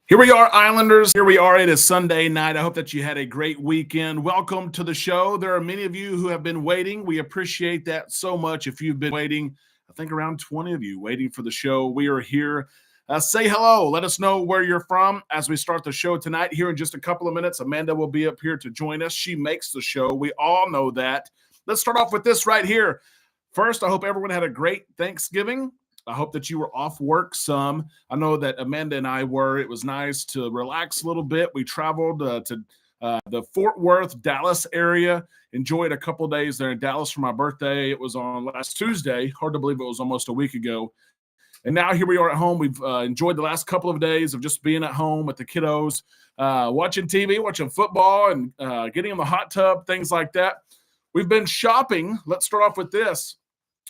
Here we are, Islanders. Here we are. It is Sunday night. I hope that you had a great weekend. Welcome to the show. There are many of you who have been waiting. We appreciate that so much. If you've been waiting, I think around 20 of you waiting for the show. We are here. Say hello. Let us know where you're from as we start the show tonight. Here in just a couple of minutes, Amanda will be up here to join us. She makes the show. We all know that. Let's start off with this right here. First, I hope everyone had a great Thanksgiving. I hope that you were off work some. I know that Amanda and I were. It was nice to relax a little bit. We traveled to the Fort Worth, Dallas area. Enjoyed a couple days there in Dallas for my birthday. It was on last Tuesday. Hard to believe it was almost a week ago. And now here we are at home. We've enjoyed the last couple of days of just being at home with the kiddos, watching TV, watching football, and getting in the hot tub, things like that. We've been shopping. Let's start off with this.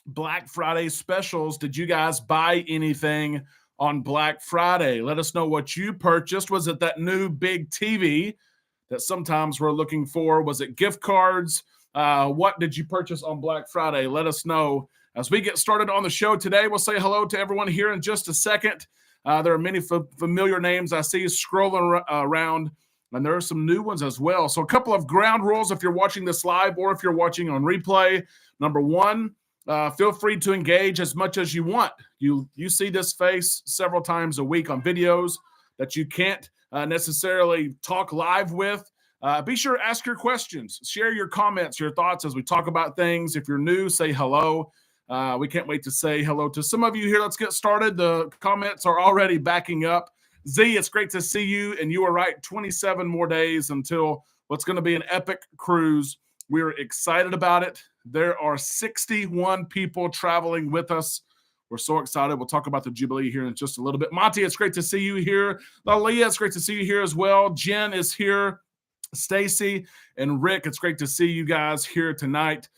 Black Friday specials. Did you guys buy anything on Black Friday? Let us know what you purchased. Was it that new big TV that sometimes we're looking for? Was it gift cards? What did you purchase on Black Friday? Let us know. As we get started on the show today, we'll say hello to everyone here in just a second. There are many familiar names I see scrolling around, and there are some new ones as well. So a couple of ground rules if you're watching this live or if you're watching on replay. Number one, feel free to engage as much as you want. You see this face several times a week on videos that you can't necessarily talk live with. Be sure to ask your questions. Share your comments, your thoughts as we talk about things. If you're new, say hello. We can't wait to say hello to some of you here. Let's get started. The comments are already backing up. Z, it's great to see you. And you are right, 27 more days until what's going to be an epic cruise. We're excited about it. There are 61 people traveling with us. We're so excited. We'll talk about the Jubilee here in just a little bit. Monty, it's great to see you here. Lalia, it's great to see you here as well. Jen is here. Stacy and Rick, it's great to see you guys here tonight.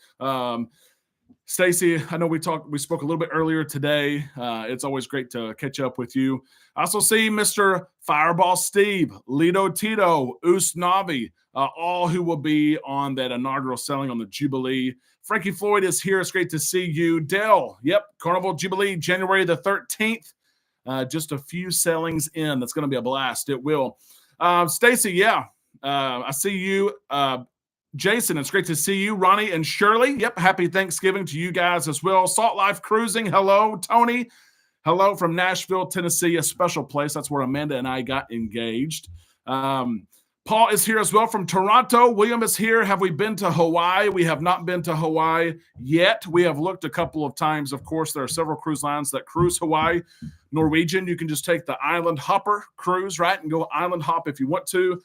Stacy, I know we spoke a little bit earlier today. It's always great to catch up with you. I also see Mr. Fireball Steve, Lido Tito, Us Navi, all who will be on that inaugural sailing on the Jubilee. Frankie Floyd is here. It's great to see you. Dell, yep, Carnival Jubilee, January the 13th. Just a few sailings in. That's going to be a blast. It will. Stacy, yeah, I see you. Jason, it's great to see you. Ronnie and Shirley, yep, happy Thanksgiving to you guys as well. Salt Life Cruising, hello. Tony, hello from Nashville, Tennessee, a special place. That's where Amanda and I got engaged. Paul is here as well from Toronto. William is here. Have we been to Hawaii? We have not been to Hawaii yet. We have looked a couple of times. Of course, there are several cruise lines that cruise Hawaii. Norwegian, you can just take the Island Hopper cruise, right, and go island hop if you want to.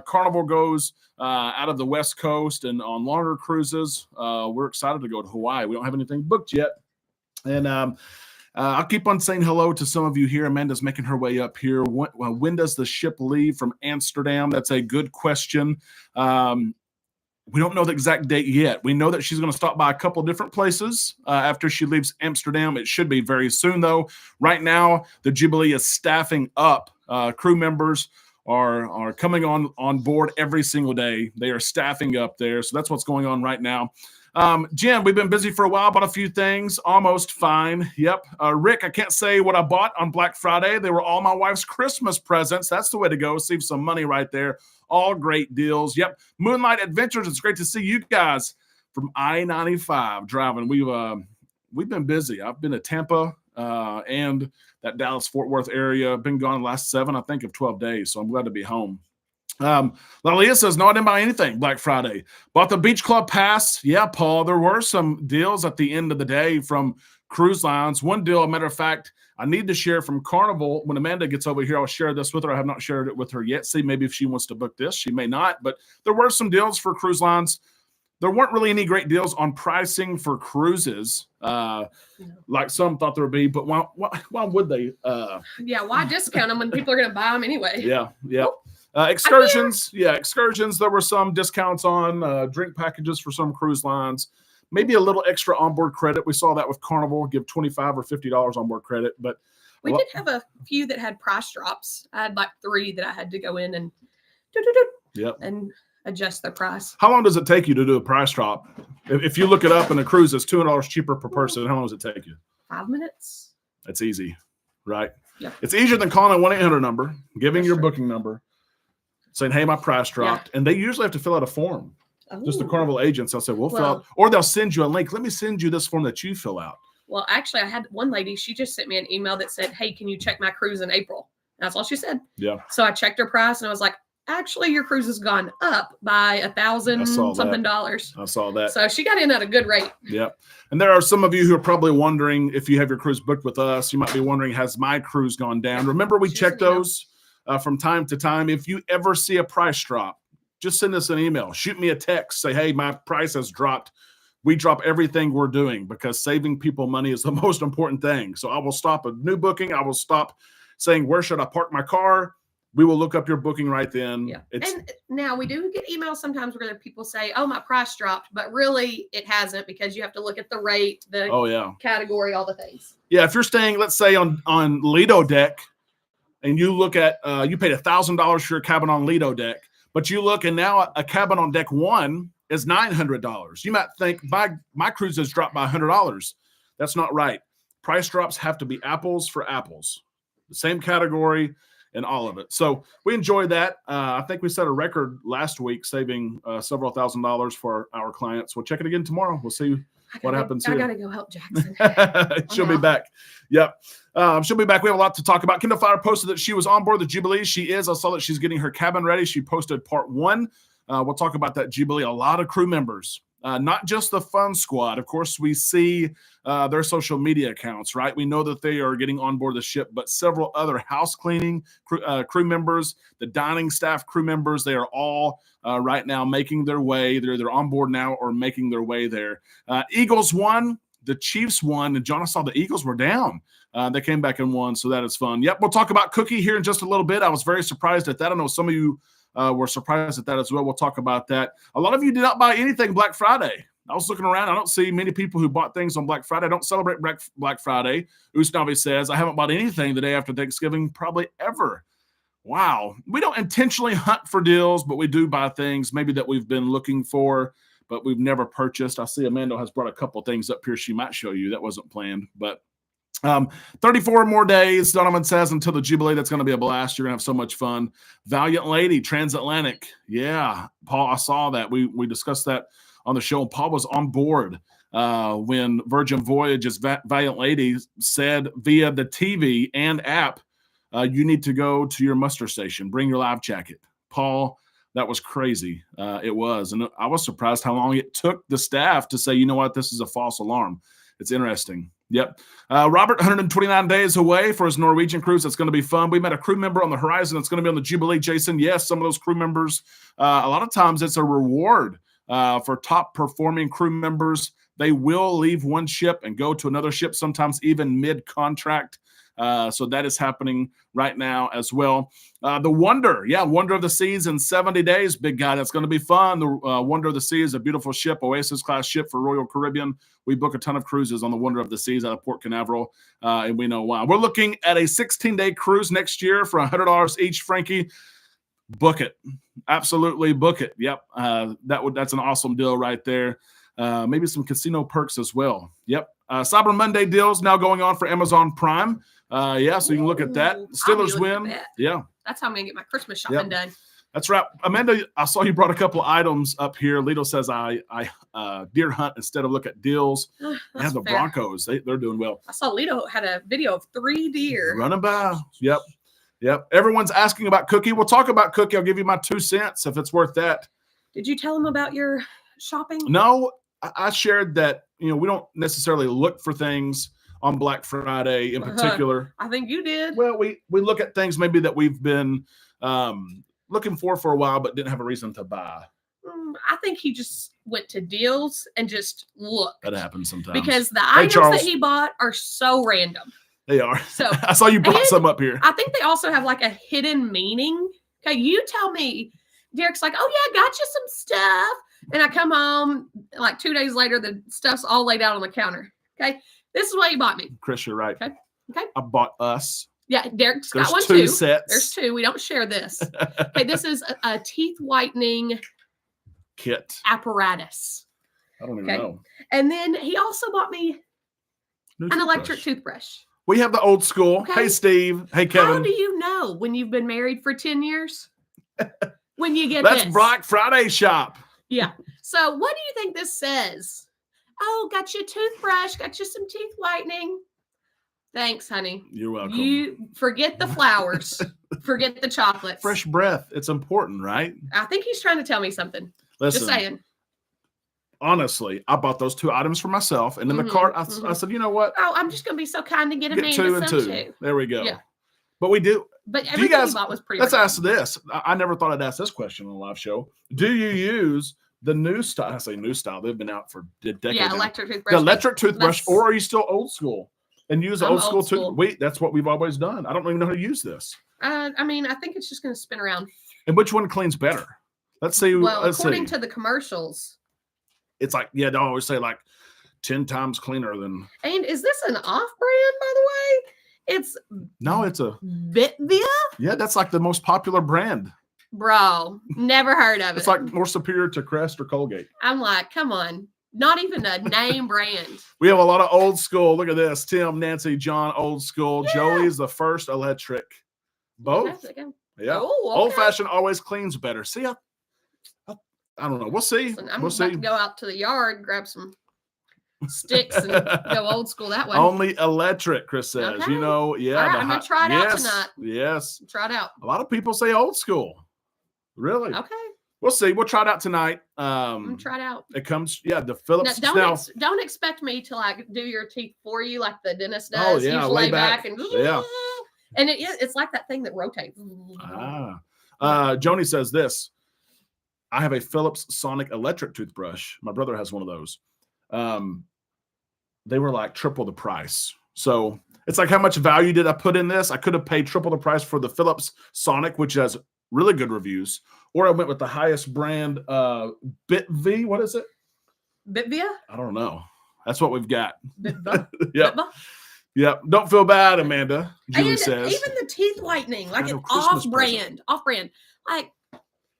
Carnival goes out of the West Coast and on longer cruises. We're excited to go to Hawaii. We don't have anything booked yet. And I'll keep on saying hello to some of you here. Amanda's making her way up here. When does the ship leave from Amsterdam? That's a good question. We don't know the exact date yet. We know that she's going to stop by a couple different places after she leaves Amsterdam. It should be very soon, though. Right now, the Jubilee is staffing up. Crew members are coming on board every single day. They are staffing up there. So that's what's going on right now. Jen, we've been busy for a while, bought a few things, almost fine. Yep. Rick, I can't say what I bought on Black Friday. They were all my wife's Christmas presents. That's the way to go. Save some money right there. All great deals. Yep. Moonlight Adventures. It's great to see you guys from I-95 driving. We've been busy. I've been to Tampa and that Dallas-Fort Worth area. Been gone the last 7, I think, of 12 days. So I'm glad to be home. Lalia says, no, I didn't buy anything Black Friday. Bought the Beach Club Pass. Yeah, Paul, there were some deals at the end of the day from cruise lines. One deal, a matter of fact, I need to share from Carnival. When Amanda gets over here, I'll share this with her. I have not shared it with her yet. See, maybe if she wants to book this, she may not. But there were some deals for cruise lines. There weren't really any great deals on pricing for cruises, like some thought there would be. But why would they? Why discount them when people are going to buy them anyway? Yeah. Excursions. Excursions. There were some discounts on drink packages for some cruise lines. Maybe a little extra onboard credit. We saw that with Carnival, give $25 or $50 onboard credit. But we did have a few that had price drops. I had like 3 that I had to go in and and adjust the price. How long does it take you to do a price drop? If you look it up and a cruise is $200 cheaper per person, how long does it take you? 5 minutes. That's easy. right? Yeah. It's easier than calling a 1-800 number, giving That's your true. booking number, saying, hey, my price dropped. And they usually have to fill out a form. Just the Carnival agents, they'll say, we'll fill out, or they'll send you a link. Let me send you this form that you fill out. Well, actually, I had one lady, she just sent me an email that said, hey, can you check my cruise in April? That's all she said. Yeah. So I checked her price and I was like, actually, your cruise has gone up by $1,000 something. I saw that. So she got in at a good rate. Yep. And there are some of you who are probably wondering, if you have your cruise booked with us, you might be wondering, has my cruise gone down? Remember, we check those from time to time. If you ever see a price drop, just send us an email, shoot me a text, say, hey, my price has dropped. We drop everything we're doing because saving people money is the most important thing. So I will stop a new booking. I will stop saying, where should I park my car? We will look up your booking right then. Yeah. And now we do get emails sometimes where people say, oh, my price dropped, but really it hasn't, because you have to look at the rate, the category, all the things. Yeah. If you're staying, let's say on Lido Deck, and you look at, you paid $1,000 for your cabin on Lido Deck, but you look and now a cabin on Deck 1 is $900. You might think my cruise has dropped by $100. That's not right. Price drops have to be apples for apples, the same category and all of it. So we enjoy that. I think we set a record last week, saving several $1,000s for our clients. We'll check it again tomorrow. We'll see what happens here. I got to go help Jackson. She'll be back. Yep. She'll be back. We have a lot to talk about. Kendall Fire posted that she was on board the Jubilee. She is. I saw that she's getting her cabin ready. She posted part 1. We'll talk about that Jubilee. A lot of crew members, not just the fun squad. Of course, we see their social media accounts, right? We know that they are getting on board the ship, but several other house cleaning crew members, the dining staff crew members, they are all right now making their way. They're on board now or making their way there. Eagles won. The Chiefs won, and John, I saw the Eagles were down. They came back and won, so that is fun. Yep, we'll talk about Cookie here in just a little bit. I was very surprised at that. I know some of you were surprised at that as well. We'll talk about that. A lot of you did not buy anything Black Friday. I was looking around. I don't see many people who bought things on Black Friday. I don't celebrate Black Friday. Usnavi says, I haven't bought anything the day after Thanksgiving probably ever. Wow. We don't intentionally hunt for deals, but we do buy things maybe that we've been looking for, but we've never purchased. I see Amanda has brought a couple things up here she might show you. That wasn't planned, but 34 more days, Donovan says, until the Jubilee. That's going to be a blast. You're going to have so much fun. Valiant Lady, Transatlantic. Yeah, Paul, I saw that. We discussed that on the show. Paul was on board when Virgin Voyage's Valiant Lady said via the TV and app, you need to go to your muster station. Bring your life jacket. Paul, that was crazy. It was. And I was surprised how long it took the staff to say, you know what, this is a false alarm. It's interesting. Yep. Robert, 129 days away for his Norwegian cruise. That's going to be fun. We met a crew member on the horizon that's going to be on the Jubilee. Jason, yes, some of those crew members, a lot of times it's a reward for top performing crew members. They will leave one ship and go to another ship, sometimes even mid-contract. So that is happening right now as well. The Wonder, Wonder of the Seas in 70 days, big guy. That's going to be fun. The Wonder of the Seas, a beautiful ship, Oasis-class ship for Royal Caribbean. We book a ton of cruises on the Wonder of the Seas out of Port Canaveral, and we know why. We're looking at a 16-day cruise next year for $100 each, Frankie. Book it. Absolutely book it. Yep. That's an awesome deal right there. Maybe some casino perks as well. Yep. Cyber Monday deals now going on for Amazon Prime. So you can look at that. Steelers win. Yeah. That's how I'm going to get my Christmas shopping done. That's right. Amanda, I saw you brought a couple of items up here. Lido says I deer hunt instead of look at deals. And the fair. Broncos, they're doing well. I saw Lido had a video of 3 deer. Running by. Yep. Everyone's asking about Cookie. We'll talk about Cookie. I'll give you my 2 cents if it's worth that. Did you tell him about your shopping? No, I shared that, we don't necessarily look for things on Black Friday in particular. I think you did. Well, we look at things maybe that we've been looking for a while, but didn't have a reason to buy. I think he just went to deals and just looked. That happens sometimes. Because the items that he bought are so random. They are. So I saw you brought some up here. I think they also have like a hidden meaning. Okay, you tell me. Derek's like, oh yeah, I got you some stuff. And I come home like 2 days later, the stuff's all laid out on the counter. Okay. This is what you bought me. Chris, you're right. Okay. I bought us. Yeah, Derek's got one too. There's 2 sets. There's 2. We don't share this. Okay, this is a teeth whitening kit apparatus. I don't even know. And then he also bought me an electric toothbrush. We have the old school. Okay. Hey, Steve. Hey, How Kevin. do you know when you've been married for 10 years? When you get That's this. Black Friday shop. Yeah. So what do you think this says? Oh, got you a toothbrush, got you some teeth whitening. Thanks, honey. You're welcome. You forget the flowers, forget the chocolates. Fresh breath. It's important, right? I think he's trying to tell me something. Listen, Just saying. honestly, I bought those 2 items for myself. And in the Mhm, cart, I mhm. said, you know what? Oh, I'm just gonna be so kind and get Get Amanda 2 and some 2. too. There we go. Yeah. But we do. But you everything guys- he bought was pretty. Let's original. ask this. I never thought I'd ask this question on a live show. Do you use the new style? I say new style. They've been out for decades. Yeah, now. electric toothbrush. The electric toothbrush, That's- or are you still old school and use the I'm old school old school. toothbrush? Wait, that's what we've always done. I don't even know how to use this. I mean, I think it's just gonna spin around. And which one cleans better? Let's see. Well, let's according see. to the commercials. It's like, yeah, they always say like 10 times cleaner than. And is this an off-brand, by the way? It's No, it's a. Bitvia? Yeah, that's like the most popular brand. Bro, never heard of it. It's like more superior to Crest or Colgate. I'm like, come on. Not even a name brand. We have a lot of old school. Look at this. Tim, Nancy, John, old school. Yeah. Joey's the first electric. Both. Okay. Yeah. Oh, Old okay. fashioned always cleans better. See, I don't know. We'll see. Listen, I'm We'll about see. to go out to the yard, grab some sticks, and go old school that way. Only electric, Chris says. Okay. You know, yeah. All right, the I'm gonna hot- try it out yes, tonight. Yes. Try it out. A lot of people say old school. Really? Okay. We'll see. We'll try it out tonight. I'm gonna try it out. It comes, the Now, Philips. don't expect me to like do your teeth for you like the dentist does. Oh, yeah, You just lay lay back back. and Yeah. and it's like that thing that rotates. Joni says this. I have a Philips Sonic electric toothbrush. My brother has one of those. They were like triple the price. So it's like, how much value did I put in this? I could have paid triple the price for the Philips Sonic, which has really good reviews, or I went with the highest brand, BitV. What is it? Bitvia? I don't know. That's what we've got. Bitva? Yep. Bitva? Yep. Don't feel bad, Amanda. Julie And says. even the teeth whitening, like Kind it's of Christmas off-brand. Like,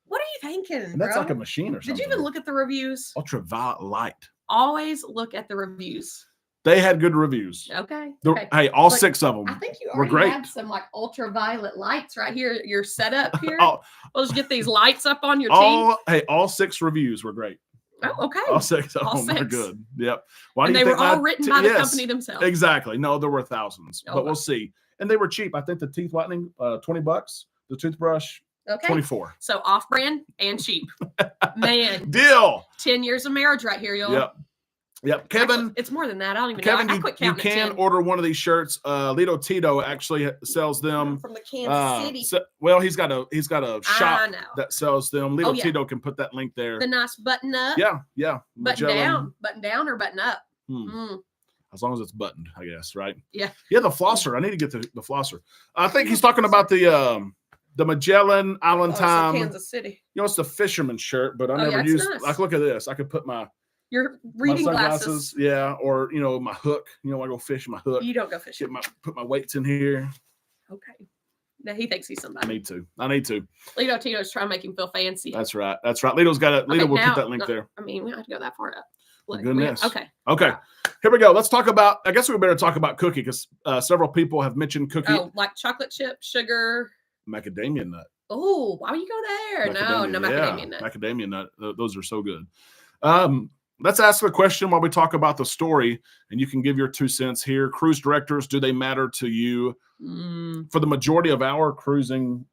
what are you thinking, And that's bro? like a machine or something. Did you even look at the reviews? Ultraviolet light. Always look at the reviews. They had good reviews. Okay. The- Okay. Hey, all Like, 6 of I them. think you We're already great. have some like ultraviolet lights right here. Your setup here. All, We'll just get these lights up on your teeth. all 6 reviews were great. Oh, okay. All 6 of All them were 6. good. Yep. Why And do they you were think all my written t- by the yes, company themselves. Exactly. No, there were thousands, Oh, but wow. we'll see. And they were cheap. I think the teeth whitening, $20. The toothbrush, Okay. 24. So off-brand and cheap. Man, Deal. 10 years of marriage right here, y'all. Yep. Yep. Kevin. Actually, it's more than that. I don't even Kevin, know. I you, quit you counting can at 10. order one of these shirts. Lito Tito actually sells them. From the Kansas City. Well, he's got a shop I know. that sells them. Lito Oh, yeah. Tito can put that link there. The nice button up. Yeah. Button Magellan. down or button up. Hmm. Mm. As long as it's buttoned, I guess, right? Yeah. Yeah, the flosser. I need to get the flosser. I think he's talking about the Magellan Island Oh, it's Time. in Kansas City. You know, it's the fisherman shirt, but I Oh, never yeah, it's used. nice. Like, look at this. I could put my Your reading sunglasses, glasses. yeah, or my hook. When I go fish, my hook. You don't go fishing. Put my weights in here. Okay. Now he thinks he's I somebody. need to. Lito Tito's trying to make him feel fancy. That's right. Lito's got it. Okay, Lito will now- put that link no, there. I mean, we don't have to go that far up. Look, Goodness. Okay. Okay. Here we go. Let's talk about. I guess we better talk about cookie because several people have mentioned cookie. Oh, like chocolate chip, sugar. Macadamia nut. Oh, why would you go there? No macadamia nut. Macadamia nut. Those are so good. Let's ask the question while we talk about the story, and you can give your 2 cents here. Cruise directors, do they matter to you? For the majority of our cruising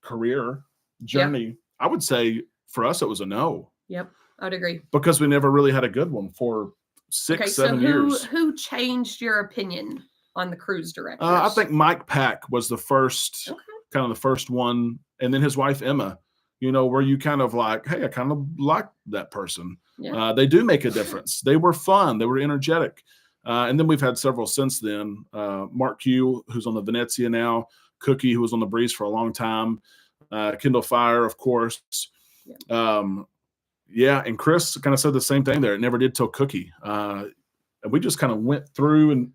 career journey, I would say for us it was a no Yep, I'd agree. because we never really had a good one for 6-7 years. Who changed your opinion on the cruise directors? I think Mike Pack was the first, Okay. kind of the first one, and then his wife Emma. Where you kind of like, hey, I kind of like that person. Yeah. They do make a difference. They were fun. They were energetic. And then we've had several since then. Mark Q, who's on the Venezia now. Cookie, who was on the Breeze for a long time. Kindle Fire, of course. Yeah. And Chris kind of said the same thing there. It never did till Cookie. And we just kind of went through, and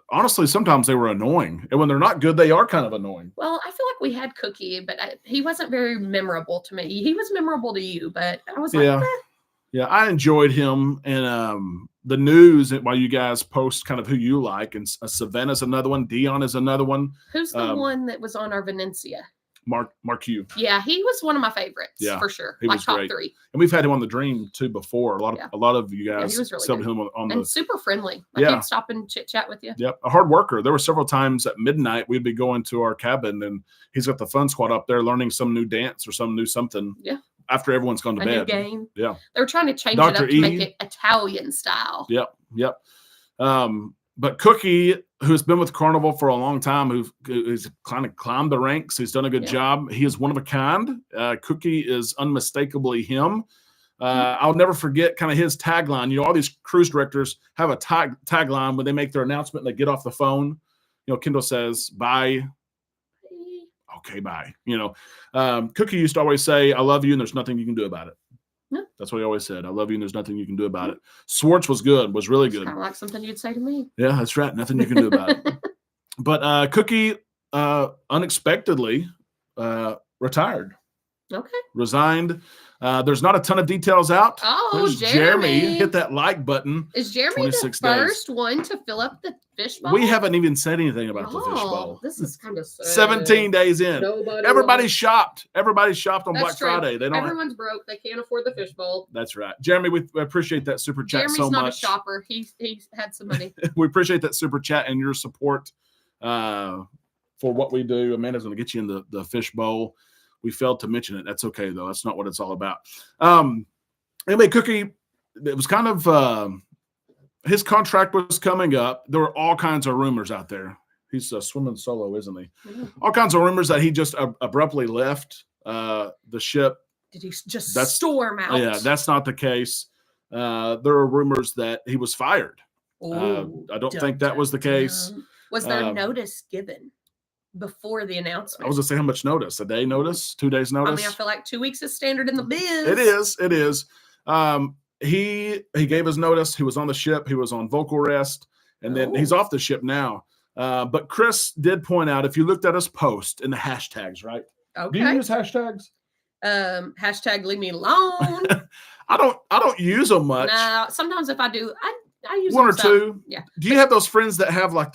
honestly, sometimes they were annoying. And when they're not good, they are kind of annoying. Well, I feel like we had Cookie, but he wasn't very memorable to me. He was memorable to you, but I was like, Yeah. Yeah, I enjoyed him, and the news while you guys post kind of who you like. And Savannah's another one. Dion is another one. Who's the one that was on our Venencia? Mark Hugh. Yeah, he was one of my favorites. Yeah, for sure. He like was top great. 3. And we've had him on the Dream too before. A lot of you guys he was really subbed good. him on And the super friendly. Like he'd stop and chit chat with you. Yep, a hard worker. There were several times at midnight we'd be going to our cabin and he's got the fun squad up there learning some new dance or some new something. Yeah. After everyone's gone to a bed. New game. Yeah. They were trying to change Dr. it up E. to make it Italian style. Yep. But Cookie, who's been with Carnival for a long time, who's kind of climbed the ranks, he's done a good job. He is one of a kind. Cookie is unmistakably him. I'll never forget kind of his tagline. You know, all these cruise directors have a tagline when they make their announcement and they get off the phone. You know, Kendall says, bye. Okay, bye. You know, Cookie used to always say, I love you and there's nothing you can do about it. Yeah. That's what he always said. I love you and there's nothing you can do about it. Swartz was really good. Kind of like something you'd say to me. Yeah, that's right. Nothing you can do about it. But Cookie unexpectedly retired. Okay. Resigned. There's not a ton of details out. Oh, there's Jeremy. Hit that like button. Is Jeremy the first one to fill up the fishbowl? We haven't even said anything about the fishbowl. This is kind of sad. 17 days in. Everybody's shopped. Everybody's shopped on Black Friday. Everyone's broke. They can't afford the fishbowl. That's right. Jeremy, we appreciate that super chat so much. Jeremy's not a shopper. He had some money. We appreciate that super chat and your support for what we do. Amanda's going to get you in the fishbowl. We failed to mention it. That's okay, though. That's not what it's all about. Anyway, Cookie, it was kind of his contract was coming up. There were all kinds of rumors out there. He's swimming solo, isn't he? Mm-hmm. All kinds of rumors that he just abruptly left the ship. Did he just storm out? Yeah, that's not the case. There are rumors that he was fired. I don't think that was the case. Was there notice given before the announcement? I was going to say how much notice? A day notice? 2 days notice? I mean, I feel like 2 weeks is standard in the biz. It is. He gave his notice. He was on the ship. He was on vocal rest. And then he's off the ship now. But Chris did point out, if you looked at his post in the hashtags, right? Okay. Do you use hashtags? Hashtag leave me alone. I don't use them much. No, sometimes if I do, I use one or two. two. Yeah. Do you have those friends that have like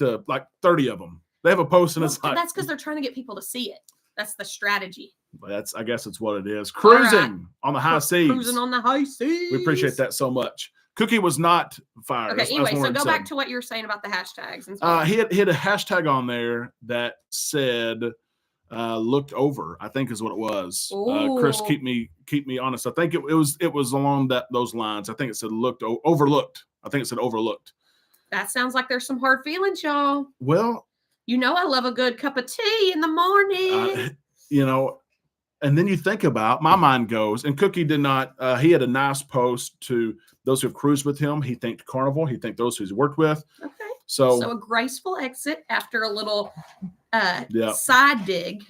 30 of them? They have a post and it's like, that's because they're trying to get people to see it. That's the strategy. I guess it's what it is. Cruising on the high seas. Cruising on the high seas. We appreciate that so much. Cookie was not fired. Okay, anyway, so go back to what you were saying about the hashtags. And he had a hashtag on there that said looked over, I think is what it was. Chris, keep me honest. I think it was along those lines. I think it said overlooked. I think it said overlooked. That sounds like there's some hard feelings, y'all. Well, you know I love a good cup of tea in the morning. And then you think about, my mind goes, and Cookie did not, he had a nice post to those who have cruised with him. He thanked Carnival. He thanked those who's worked with. Okay. So a graceful exit after a little side dig.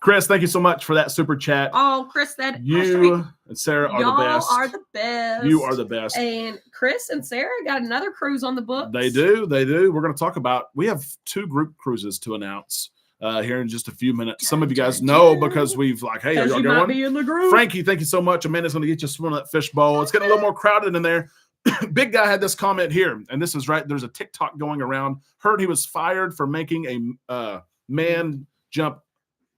Chris, thank you so much for that super chat. Oh, Chris, you and Sarah are the best. Y'all are the best. You are the best. And Chris and Sarah got another cruise on the books. They do. We're going to talk about, we have 2 group cruises to announce here in just a few minutes. Some of you guys know because we've like, hey, are y'all going? Be in the group. Frankie, thank you so much. Amanda's going to get you swimming that fish bowl. It's getting a little more crowded in there. Big Guy had this comment here, and this is right. There's a TikTok going around. Heard he was fired for making a man jump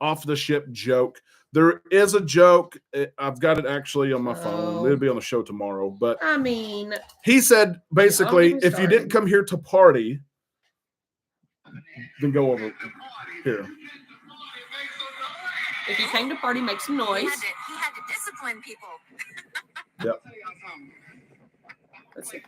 off the ship joke. There is a joke. I've got it actually on my phone. It'll be on the show tomorrow. But I mean, he said basically, if you didn't come here to party, then go over here. If you came to party, make some noise. He had to discipline people. Yep. Let's see.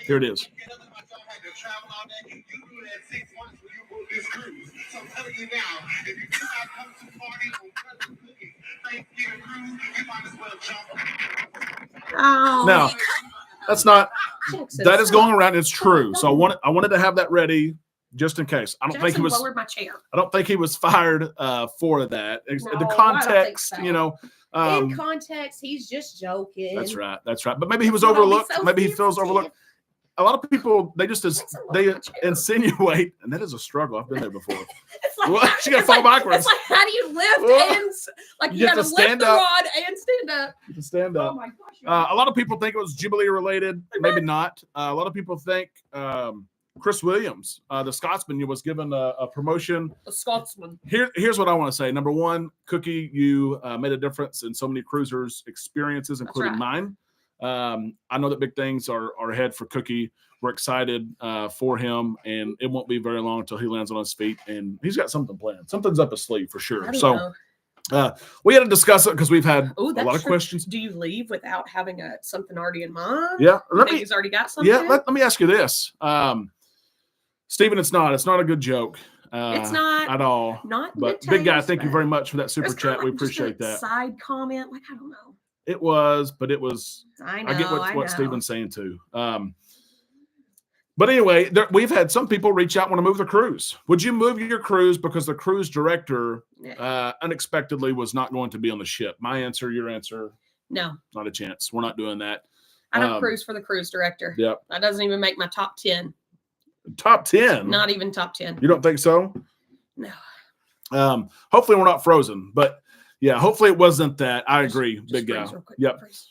Here it is. Oh. Now, that is going around. It's true. So I wanted to have that ready just in case. I don't think he was lowered my chair. I don't think he was fired for that. No, the context, so. In context, he's just joking. That's right. But maybe he was overlooked. Maybe he feels overlooked. a lot of people, they just That's a lot they of chair. insinuate, and that is a struggle. I've been there before. It's like, Well, she gotta it's fall like- backwards. It's like, how do you lift Well, and like you you have gotta to lift stand the up. rod and stand up. You can stand Oh up. my gosh. A lot of people think it was Jubilee related. Maybe not. A lot of people think Chris Williams, the Scotsman, was given a promotion. The Scotsman. Here's what I want to say. Number one, Cookie, you made a difference in so many cruisers' experiences, including mine. I know that big things are ahead for Cookie. We're excited for him, and it won't be very long until he lands on his feet, and he's got something planned. Something's up his sleeve for sure. So we had to discuss it because we've had a lot of questions. Do you leave without having something already in mind? Yeah, You think he's already got something? yeah. Let me ask you this, Stephen. It's not a good joke. It's not at all. Not But good big guy, taste, thank you but very much for that super it's kinda chat. We like just a appreciate that. Side comment, like I don't know. It was, but it was. I know. I get I what know. Stephen's saying too. But anyway, we've had some people reach out, want to move the cruise. Would you move your cruise because the cruise director Yeah. unexpectedly was not going to be on the ship? My answer, your answer, No, not a chance. We're not doing that. I don't cruise for the cruise director. Yep. That doesn't even make my top 10. Top 10. Not even top 10. You don't think so? No. Hopefully we're not frozen, but yeah, hopefully it wasn't that. I agree, Just big guy. freeze real quick, Yep. freeze.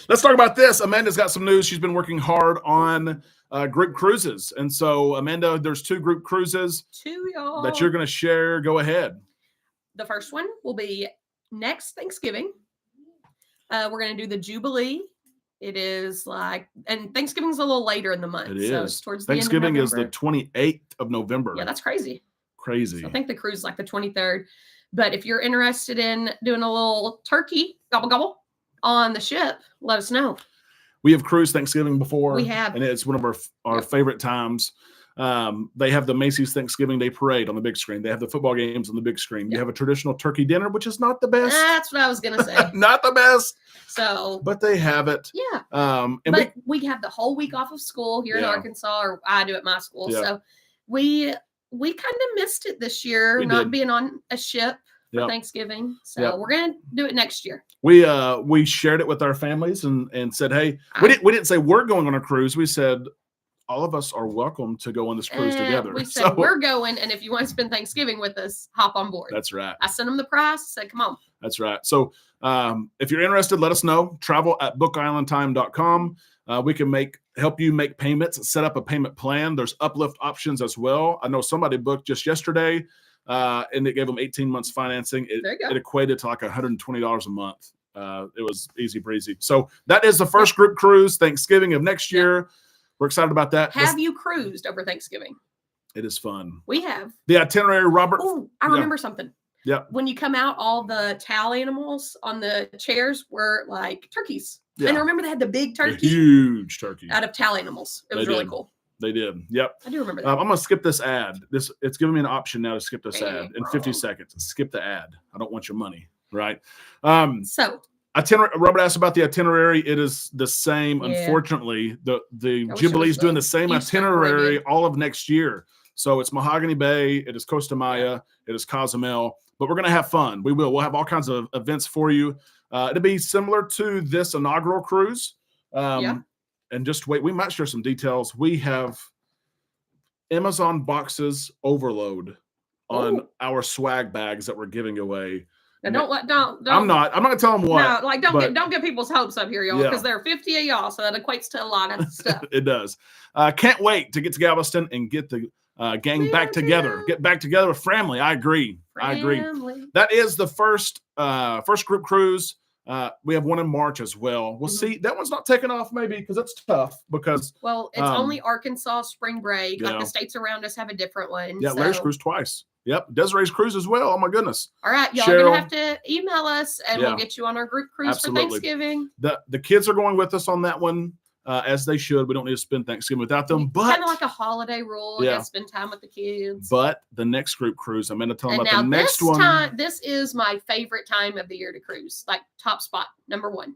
Let's talk about this. Amanda's got some news. She's been working hard on group cruises. And so, Amanda, there's 2 group cruises To y'all. that you're going to share. Go ahead. The first one will be next Thanksgiving. We're going to do the Jubilee. It is like, and Thanksgiving's a little later in the month. It So is. it's towards Thanksgiving the end is of the November. 28th of November. Yeah, that's crazy. Crazy. So I think the cruise is like the 23rd. But if you're interested in doing a little turkey gobble gobble on the ship, let us know. We have cruised Thanksgiving before. We have. And it's one of our favorite times. They have the Macy's Thanksgiving Day Parade on the big screen. They have the football games on the big screen. You have a traditional turkey dinner, which is not the best. That's what I was going to say. Not the best, So, but they have it. yeah. And But we have the whole week off of school here in Yeah. Arkansas, or I do at my school. Yeah. So we kind of missed it this year, We not did. being on a ship for Yep. Thanksgiving. So Yep. we're gonna do it next year. we shared it with our families and said, hey, we didn't say we're going on a cruise. We said all of us are welcome to go on this cruise together. We said So, we're going, and if you want to spend Thanksgiving with us, hop on board. that's right. I sent them the price. Said, come on. That's right. So if you're interested, let us know. Travel@bookislandtime.com. We can help you make payments, set up a payment plan. There's uplift options as well. I know somebody booked just yesterday, and it gave them 18 months financing. There you go. It equated to like $120 a month. It was easy breezy. So that is the first group cruise, Thanksgiving of next year. We're excited about that. Have you cruised over Thanksgiving? It is fun. We have. The itinerary, Robert. Oh, I Yeah. remember something. Yep. When you come out, all the towel animals on the chairs were like turkeys. Yeah. And I remember they had the big A turkey huge turkey. out of towel animals. It was They really did. cool. They did. Yep. I do remember that. I'm going to skip this ad. It's giving me an option now to skip this Dang, ad in 50 bro. seconds. Skip the ad. I don't want your money, right? So Itinerary. Robert asked about the itinerary. It is the same. Yeah. Unfortunately, the wish it Jubilee's was doing the the same Eastern itinerary Caribbean. all of next year. So it's Mahogany Bay. It is Costa Maya. It is Cozumel. But we're going to have fun. We will. We'll have all kinds of events for you. It'll be similar to this inaugural cruise. Yeah. And just wait. We might share some details. We have Amazon boxes overload on Ooh. our swag bags that we're giving away. now don't. I'm not going to tell them what. No, like don't get people's hopes up here, y'all, Yeah. because there are 50 of y'all, so that equates to a lot of stuff. It does. Can't wait to get to Galveston and get the gang back together. Get back together with family. I agree. I agree. Family. That is the first group cruise. We have one in March as well. We'll Mhm. see. That one's not taking off maybe because it's tough because Well, it's only Arkansas spring break. yeah. Like the states around us have a different one. yeah, Larry's so- cruised twice. Yep, Desiree's cruise as well. Oh my goodness. All right, y'all Cheryl. gonna have to email us, and Yeah. we'll get you on our group cruise Absolutely. for Thanksgiving. The kids are going with us on that one as they should. We don't need to spend Thanksgiving without them. But Kind of like a holiday rule. Yeah. Yeah. Spend time with the kids. but the next group cruise, I'm going to tell them And about now the next this one. time, this is my favorite time of the year to cruise. Like top spot, number 1,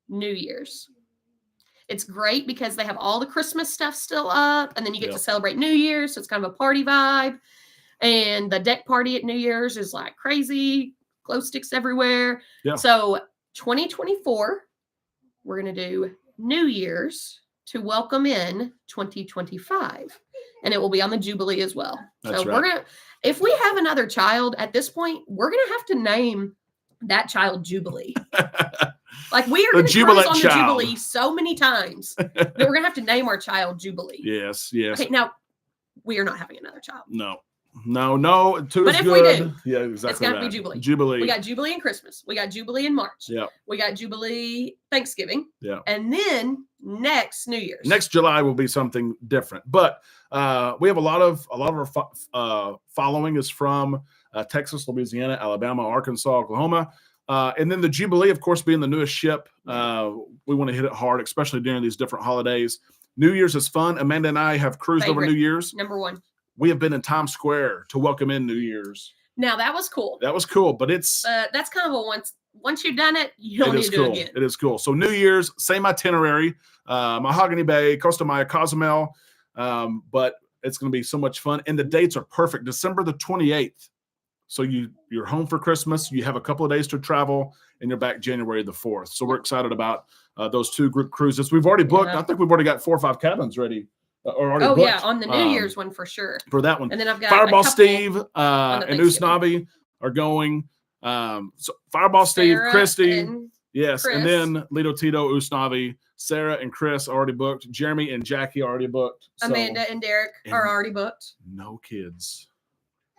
New Year's. It's great because they have all the Christmas stuff still up, and then you get Yep. to celebrate New Year's. So it's kind of a party vibe. And the deck party at New Year's is like crazy, glow sticks everywhere. Yeah. So 2024, we're going to do New Year's to welcome in 2025. And it will be on the Jubilee as well. That's so right. we're going to, if we have another child at this point, we're going to have to name that child Jubilee. Like we are The going to cruise Jubilant on the child. Jubilee so many times that we're going to have to name our child Jubilee. Yes. Okay, now we are not having another child. No. Two But is if we good. do, Yeah, exactly. it's gotta be that. Jubilee. Jubilee. We got Jubilee in Christmas. We got Jubilee in March. Yep. We got Jubilee Thanksgiving. Yeah. And then next New Year's. Next July will be something different, but we have a lot of our following is from Texas, Louisiana, Alabama, Arkansas, Oklahoma, and then the Jubilee, of course, being the newest ship. We want to hit it hard, especially during these different holidays. New Year's is fun. Amanda and I have cruised over Favorite. New Year's. Number one. We have been in Times Square to welcome in New Year's. Now that was cool. That was cool, but it's That's kind of a once you've done it, you don't it need is to do cool. it again. It is cool. So New Year's, same itinerary, Mahogany Bay, Costa Maya, Cozumel, but it's going to be so much fun. And the dates are perfect. December the 28th. So you're home for Christmas. You have a couple of days to travel, and you're back January the 4th. So we're excited about those two group cruises. We've already booked. Yeah. I think we've already got 4 or 5 cabins ready. Or already Oh booked, yeah, on the New Year's one for sure. for that one. And then I've got Fireball a couple Steve on the and Thanksgiving. Usnavi are going. So Fireball Steve, Sarah Christy. and Yes, Chris. and then Lito Tito, Usnavi, Sarah and Chris already booked. Jeremy and Jackie already booked. So Amanda and Derek are and- already booked. no kids.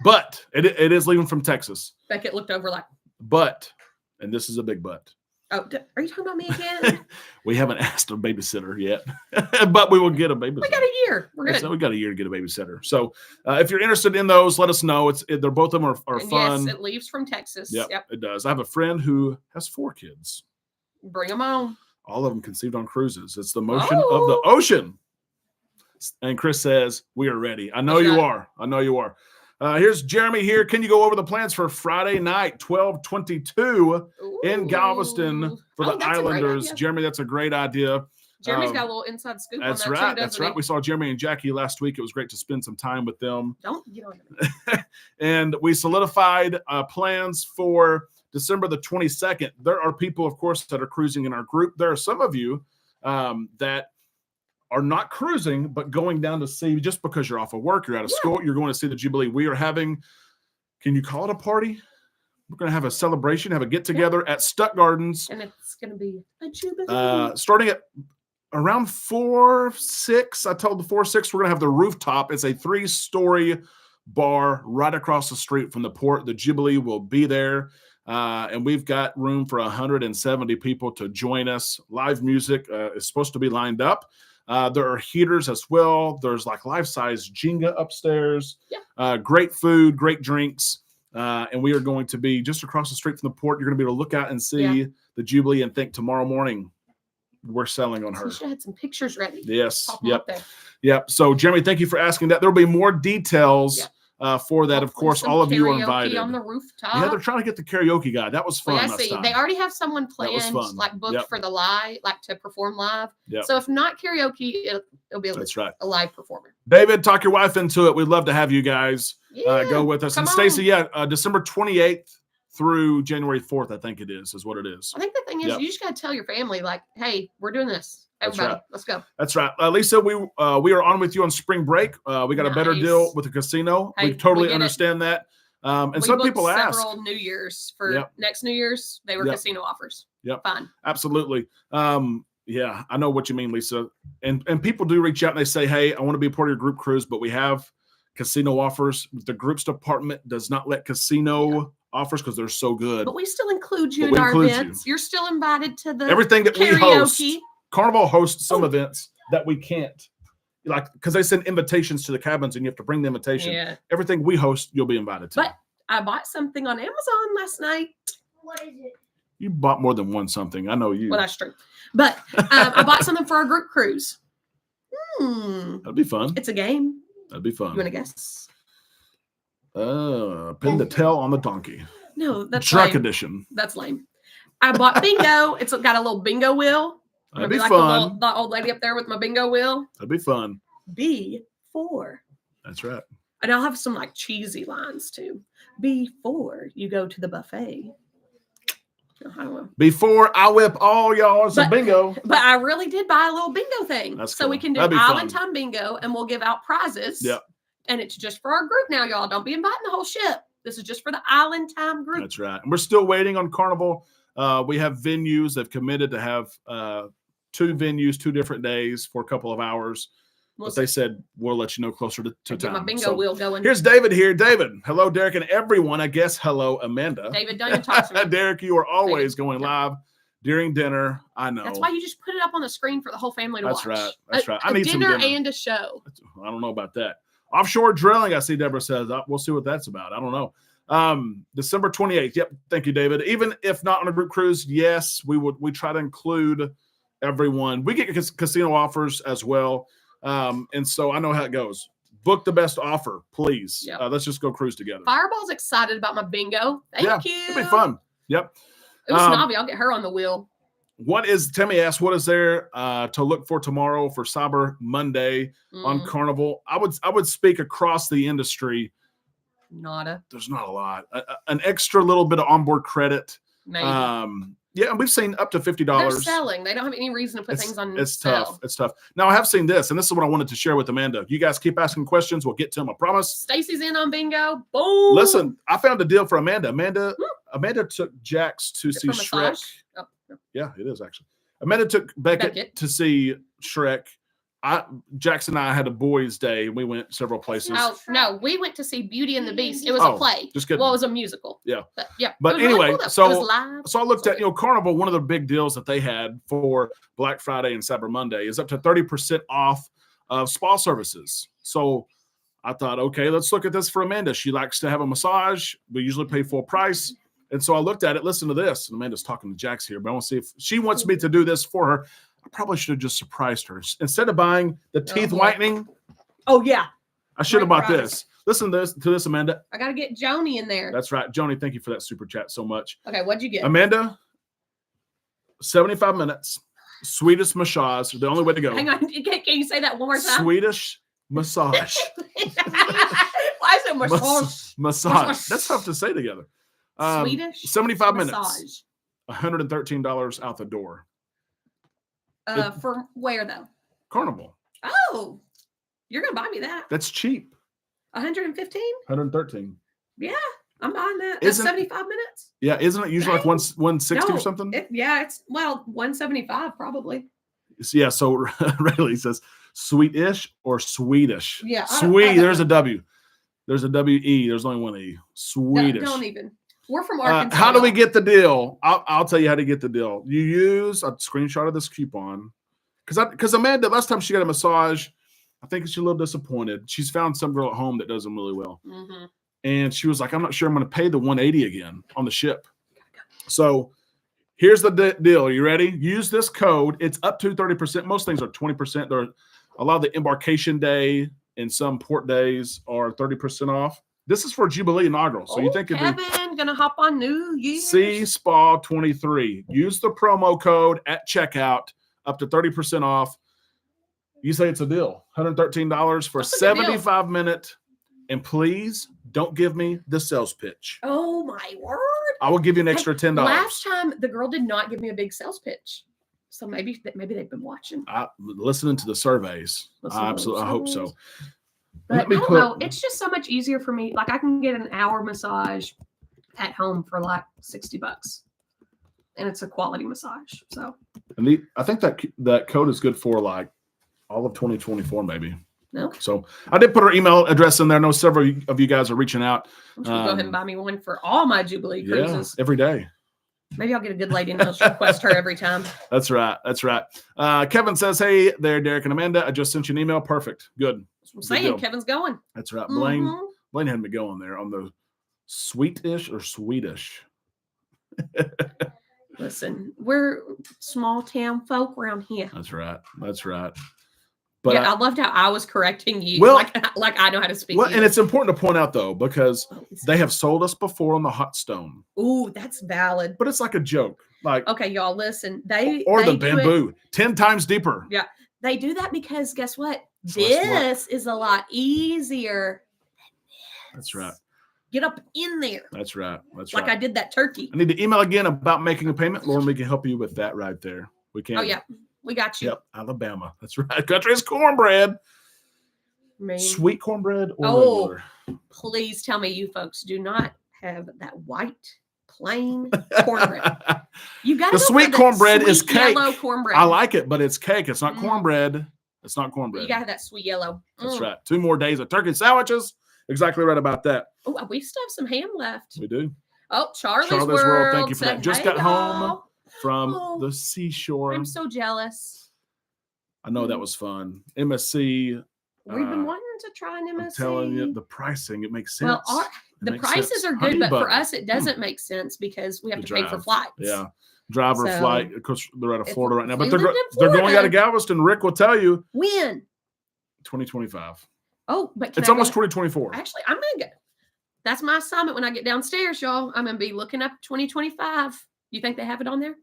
But it is leaving from Texas. Beckett looked over like, But, and this is a big but, oh, are you talking about me again? we haven't asked a babysitter yet. But we will get a babysitter. We got a year. We're good. So we got a year to get a babysitter. So if you're interested in those, let us know. They're both of them are And fun. yes, it leaves from Texas. Yep, Yep. it does. I have a friend who has 4 kids. Bring them on. All of them conceived on cruises. It's the motion of the Oh. ocean. And Chris says, we are ready. I know That's you right. are. I know you are. Here's Jeremy here. Can you go over the plans for Friday night, 12/22 in Galveston Ooh. for Oh, the that's a great Islanders? idea. Jeremy, that's a great idea. Jeremy's got a little inside scoop That's on that right. too, That's doesn't right. he? We saw Jeremy and Jackie last week. It was great to spend some time with them. Don't get on it. And we solidified plans for December the 22nd. There are people, of course, that are cruising in our group. There are some of you that are not cruising, but going down to see just because you're off of work, you're out of school, you're going to see the Jubilee. We are having, can you call it a party? We're going to have a celebration, have a get together at Stuck Gardens, And it's going to be a jubilee. starting at around 4-6. I told the 4-6 we're going to have the rooftop. It's a 3-story bar right across the street from the port. The Jubilee will be there. And we've got room for 170 people to join us. Live music is supposed to be lined up. There are heaters as well. There's like life-size Jenga upstairs. Yeah. Great food, great drinks. And we are going to be just across the street from the port. You're going to be able to look out and see the Jubilee and think tomorrow morning we're selling on So her. you should have had some pictures ready. Yes. Pop 'em Yep. up there. Yep. So, Jeremy, thank you for asking that. There will be more details for that. Of Hopefully course, some all of you are karaoke invited. on the rooftop. Yeah, they're trying to get the karaoke guy. That was fun. Like I last see, time. they already have someone That was planned, fun. like booked Yep. for the live, like to perform live. Yep. So if not karaoke, it'll be That's right. a live performer. David, talk your wife into it. We'd love to have you guys Yeah, go with us. come And Stacy, on. December 28th through January 4th, I think it is what it is. I think the thing is, Yep. you just got to tell your family, like, hey, we're doing this. That's Everybody, right. let's go. That's right. Lisa, we are on with you on spring break. We got a better Nice. deal with the casino. Hey, we totally we get it. understand that. And We some booked people ask. several New Year's for Yep. next New Year's. They were Yep. casino offers. Yep. Fine. Absolutely. Yeah, I know what you mean, Lisa. And people do reach out and they say, hey, I want to be a part of your group cruise, but we have casino offers. The groups department does not let casino offers because they're so good. But we still include you But in we our include you. events. You're still invited to the Everything that we host, karaoke. Carnival hosts some Oh. events that we can't. Like, because they send invitations to the cabins and you have to bring the invitation. Yeah. Everything we host, you'll be invited to. But I bought something on Amazon last night. What is it? You bought more than one something. I know you. Well, that's true. But I bought something for our group cruise. That'd be fun. It's a game. That'd be You fun. want to guess? Pin the tail on the donkey. No, that's Truck lame. edition. That's lame. I bought bingo. It's got a little bingo wheel. I'm That'd gonna be like fun. the old lady up there with my bingo wheel. That'd be fun. B4. That's right. And I'll have some like cheesy lines too. Before you go to the buffet. I don't know. Before I whip all y'all some bingo. But I really did buy a little bingo thing. That's so cool. we can do That'd be Island fun. Time bingo and we'll give out prizes. Yep. And it's just for our group now, y'all. Don't be inviting the whole ship. This is just for the Island Time group. That's right. And we're still waiting on Carnival. We have venues. They've committed to have 2 venues, 2 different days for a couple of hours. But they said we'll let you know closer to get time. my bingo So wheel going. here's David here. David, hello, Derek, and everyone. I guess hello, Amanda. David, don't even talk to me. Derek, you are always David, going no. live during dinner. I know. That's why you just put it up on the screen for the whole family to That's watch. right. That's right. I A need some dinner dinner. and a show. I don't know about that. Offshore drilling, I see Deborah says. We'll see what that's about. I don't know. December 28th. Yep. Thank you, David. Even if not on a group cruise, yes, we try to include everyone. We get casino offers as well. And so I know how it goes. Book the best offer, please. Yep. Let's just go cruise together. Fireball's excited about my bingo. Thank you. It'll be fun. Yep. It was Navi. I'll get her on the wheel. Tammy asked, what is there to look for tomorrow for Cyber Monday on Carnival? I would speak across the industry. Nada. There's not a lot. An extra little bit of onboard credit. Maybe. Yeah, and we've seen up to $50. They're selling. They don't have any reason to put things on It's sale. tough. It's tough. Now I have seen this, and this is what I wanted to share with Amanda. You guys keep asking questions. We'll get to them. I promise. Stacy's in on bingo. Boom. Listen, I found a deal for Amanda. Amanda took Jax to see For Shrek. massage? Oh, no. Yeah, it is actually. Amanda took Beckett to see Shrek. Jackson and I had a boys' day, and we went several places. Oh, no, we went to see Beauty and the Beast. It was a play. Just kidding. Well, it was a musical. Yeah. But yeah. But it was really anyway, cool, though. so- it was live. So I looked at, Carnival, one of the big deals that they had for Black Friday and Cyber Monday is up to 30% off of spa services. So I thought, okay, let's look at this for Amanda. She likes to have a massage. We usually pay full price. And so I looked at it, listen to this. And Amanda's talking to Jax here, but I want to see if she wants me to do this for her. I probably should have just surprised her. Instead of buying the teeth whitening, Oh, yeah. I should have Great bought prize. this. Listen to this, Amanda. I got to get Joni in there. That's right. Joni, thank you for that super chat so much. Okay, what'd you get? Amanda, 75 minutes, Swedish massage, the only way to go. Hang on. Can you say that one more time? Swedish massage. Why is it massage? Massage. That's tough to say together. Swedish 75 massage. minutes, $113 out the door. For where, though? Carnival. Oh, you're going to buy me that. That's cheap. 115? 113. Yeah, I'm buying that. That's Isn't- 75 minutes? Yeah, isn't it usually like 160 or No, something? It's 175 probably. Yeah, so Rayleigh says Swedish or Swedish? Yeah, I Sweet. don't There's a W. There's a W-E. There's only one E. Swedish. Don't even. We're from Arkansas. How do we y'all. get the deal? I'll tell you how to get the deal. You use a screenshot of this coupon. Because Amanda, last time she got a massage, I think she's a little disappointed. She's found some girl at home that does them really well. Mm-hmm. And she was like, I'm not sure I'm going to pay the 180 again on the ship. So here's the deal. Are you ready? Use this code. It's up to 30%. Most things are 20%. There are a lot of the embarkation day and some port days are 30% off. This is for Jubilee inaugural. So you think it'd be Kevin gonna hop on New Year's? C Spa 23. Use the promo code at checkout, up to 30% off. You say it's a deal. $113 for That's a good deal. 75 minute. And please don't give me the sales pitch. Oh my word! I will give you an extra $10. Last time the girl did not give me a big sales pitch, so maybe they've been watching. Listening to the surveys. Listen I to absolutely those hope so. surveys. But I don't know. It's just so much easier for me. Like I can get an hour massage at home for like $60, and it's a quality massage. So And I think that code is good for like all of 2024, maybe. okay, So I did put her email address in there. I know several of you guys are reaching out. I'm just gonna go ahead and buy me one for all my Jubilee cruises. Every day. Maybe I'll get a good lady and I'll just request her every time. That's right. That's right. Kevin says, hey there, Derek and Amanda. I just sent you an email. Perfect. Good. That's what I'm Good saying. deal. Kevin's going. That's right. Mhm. Blaine had me going there on the Swedish or Swedish. Listen, we're small town folk around here. That's right. That's right. But Yeah, I loved how I was correcting you. Well- like I know how to speak. and it's important to point out though, because they have sold us before on the hot stone, Ooh, that's valid. but it's like a joke, like Okay, y'all, listen. They or they the do it- bamboo 10 times deeper. They do that because guess what? It's less work. This is a lot easier. That's right. Get up in there. That's right. That's Like right. I did that turkey. I need to email again about making a payment. Lauren, we can help you with that right there. We can. Oh, yeah. We got you. Yep. Alabama. That's right. Country is cornbread. Man, Sweet cornbread or Oh. regular? please tell me you folks do not have that white, plain cornbread. You got The sweet cornbread is cake. Yellow cornbread. I like it, but it's cake. It's not Mm. cornbread. It's not cornbread. You got to have that sweet yellow. That's right. 2 more days of turkey sandwiches. Exactly right about that. Oh, we still have some ham left. We do. Oh, Charlie's Charlotte's World. World, thank you for said, that. Just "Hey, got home y'all." from Oh, the seashore. I'm so jealous. I know that was fun. MSC. We've been Uh, wanting to try an MSC. I'm telling you, the pricing, it makes sense. Well, It the makes prices sense. are good, Honey but for butter. us, it doesn't make sense because we have The to pay for drive. flights. Yeah. Driver So, flight. Of course, they're out of if Florida right now, but we they're, lived in they're going out Florida- of Galveston. Rick will tell you When? 2025. Oh, but can It's I almost go- 2024. Actually, I'm gonna go. That's my assignment when I get downstairs, y'all. I'm gonna be looking up 2025. You think they have it on there?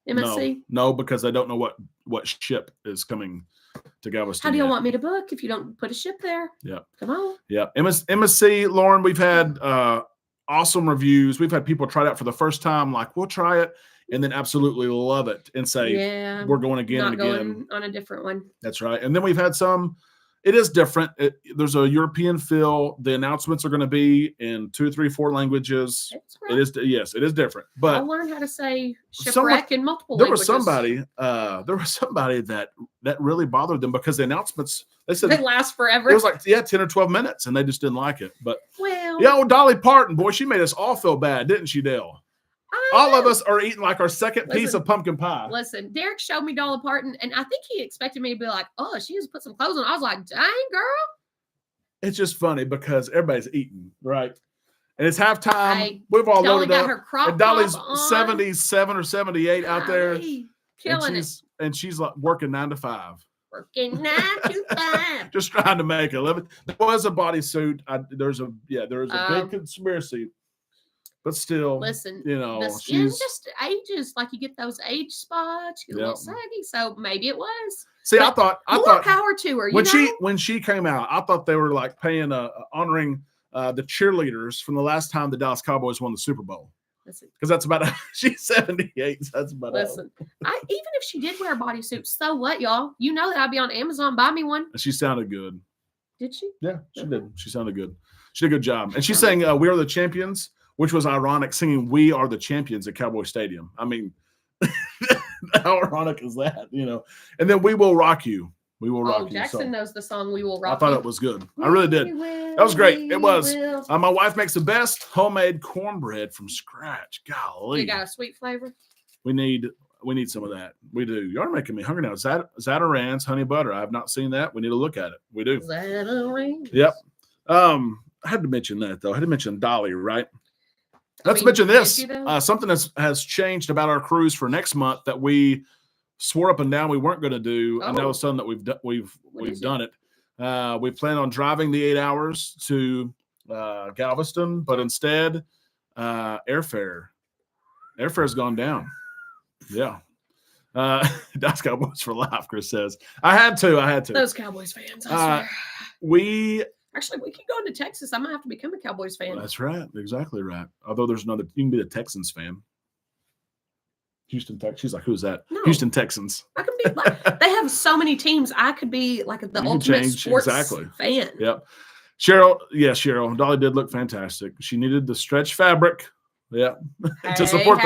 MSC. No, because I don't know what ship is coming to Galveston. How do you yet. want me to book if you don't put a ship there? Yep. Come on. Yeah. MSC, Lauren, we've had awesome reviews. We've had people try it out for the first time, like, we'll try it, and then absolutely love it and say, Yeah. we're going again Not and again. going on a different one. That's right. And then we've had some, it is different. There's a European feel. The announcements are going to be in 2, 3, 4 languages. It's It is, yes, it is different. But I'll learn how to say someone- shipwreck in multiple there languages. was somebody that really bothered them because the announcements, they said They last forever. it was like 10 or 12 minutes and they just didn't like it. But well, yeah, old Dolly Parton, boy, she made us all feel bad, didn't she, Dale? All of us are eating like our second piece Listen, of pumpkin pie. Listen, Derek showed me Dolly Parton, and I think he expected me to be like, "Oh, she just put some clothes on." I was like, "Dang, girl!" It's just funny because everybody's eating, right? And it's halftime. Hey, We've all Dolly loaded got up. her crop And Dolly's top on. 77 or 78 out there. Golly, killing it. And she's like working 9 to 5. Working 9 to 5. Just trying to make a living. There was a bodysuit. There's a big conspiracy, but still, Listen, you know, the skin she's just ages. Like you get those age spots, you get a little saggy. So maybe it was. see. I but thought More power to her. You know? when she came out, I thought they were like paying honoring the cheerleaders from the last time the Dallas Cowboys won the Super Bowl. Listen, Because that's about she's 78. So that's about listen. Even if she did wear a bodysuit, so what, y'all? You know that I'd be on Amazon. Buy me one. She sounded good. Did she? Yeah, she did. She sounded good. She did a good job. And she sang "We Are the Champions," which was ironic, singing "We Are the Champions" at Cowboy Stadium. I mean, how ironic is that? You know. And then "We Will Rock You." We will rock Oh, you. Jackson So knows the song "We Will Rock." I thought You. it was good. I really did. That was great. It was. My wife makes the best homemade cornbread from scratch. Golly, You got a sweet flavor. we need some of that. We do. You are making me hungry now. Zatarain's honey butter. I have not seen that. We need to look at it. We do. Is that a ring? Yep. I had to mention that though. I had to mention Dolly, right? Let's mean, mention did this. you though? Something has changed about our cruise for next month that we swore up and down we weren't going to do, and now all of a sudden that we've is done it. We plan on driving the 8 hours to Galveston, but instead, airfare has gone down. Yeah. Dallas Cowboys for life, Chris says. I had to. Those Cowboys fans. I swear. We Actually, we could go into Texas. I'm gonna have to become a Cowboys fan. That's right. Exactly right. Although there's another, you can be a Texans fan. Houston Texans. She's like, who's that? No. Houston Texans. I can be like, they have so many teams. I could be like the can ultimate change, sports exactly. fan. Yep. Cheryl. Dolly did look fantastic. She needed the stretch fabric. Yeah. To support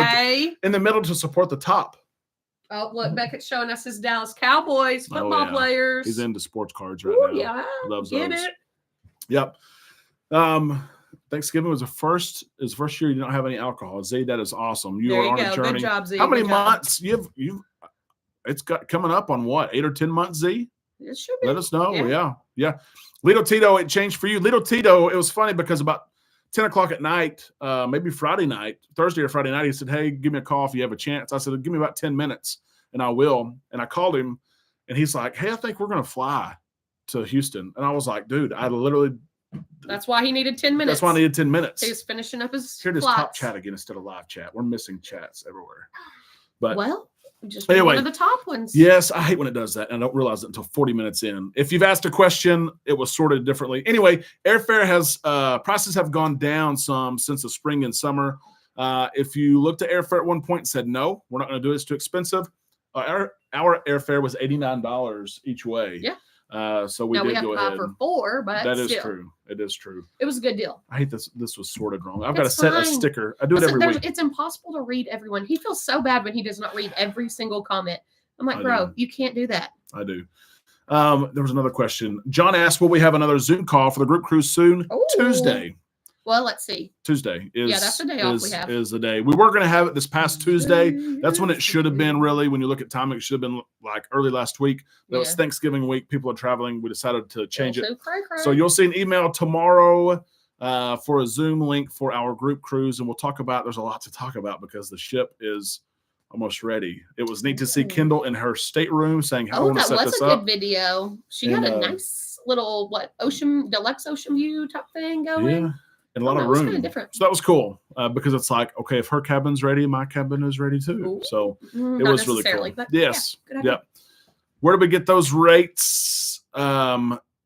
in the middle to support the top. Oh, look, Beckett's showing us his Dallas Cowboys football yeah. players. He's into sports cards right Ooh, now. yeah. Loves Get those. it. Yep. Thanksgiving was the first year you don't have any alcohol. Zay, that is awesome. You There are you on go. a journey. Good job, Z. How many Good job. months you've it's got coming up on what, 8 or 10 months, Z? It should be. Let us know. Yeah. Yeah. Little Tito, it changed for you. Little Tito, it was funny because about 10 o'clock at night, maybe Friday night, Thursday or Friday night, he said, hey, give me a call if you have a chance. I said, give me about 10 minutes and I will. And I called him and he's like, hey, I think we're going to fly to Houston. And I was like, dude, That's why he needed 10 minutes. that's why I needed 10 minutes. He was finishing up his Here it is, flights. top chat again instead of live chat. We're missing chats everywhere. But Well, Just be Anyway, one of the top ones. Yes, I hate when it does that, and I don't realize it until 40 minutes in. If you've asked a question, it was sorted differently. Anyway, airfare has prices have gone down some since the spring and summer. If you looked at airfare at one point and said, no, we're not going to do it, it's too expensive, our airfare was $89 each way. Yeah. So we now did we have go to buy ahead. for 4, but That is still, true. It is true. it was a good deal. I hate this. This was sorted wrong. I've got to It's set a fine. sticker. I do it Listen, every week. it's impossible to read everyone. He feels so bad when he does not read every single comment. I'm like, I bro, do. you can't do that. I do. There was another question. John asked, will we have another Zoom call for the group cruise soon? Ooh. Tuesday. Well, let's see. Tuesday is that's the day off we have. is the day. We were going to have it this past Tuesday. That's when it should have been, really. When you look at timing, it should have been like early last week. That was Yeah. Thanksgiving week. People are traveling. We decided to change it. Cray-cray. So you'll see an email tomorrow for a Zoom link for our group cruise, and we'll talk about. There's a lot to talk about because the ship is almost ready. It was neat to see Ooh. Kendall in her stateroom saying, "How I Oh, want to that set was this a up." good video. She And, had a nice little deluxe ocean view type thing going. Yeah, and a lot Oh, of that was room. kinda different. So that was cool because it's like, okay, if her cabin's ready, my cabin is ready too. Ooh. So it Not was really cool. necessarily, but Yes. yeah, good idea. Yep. Where do we get those rates?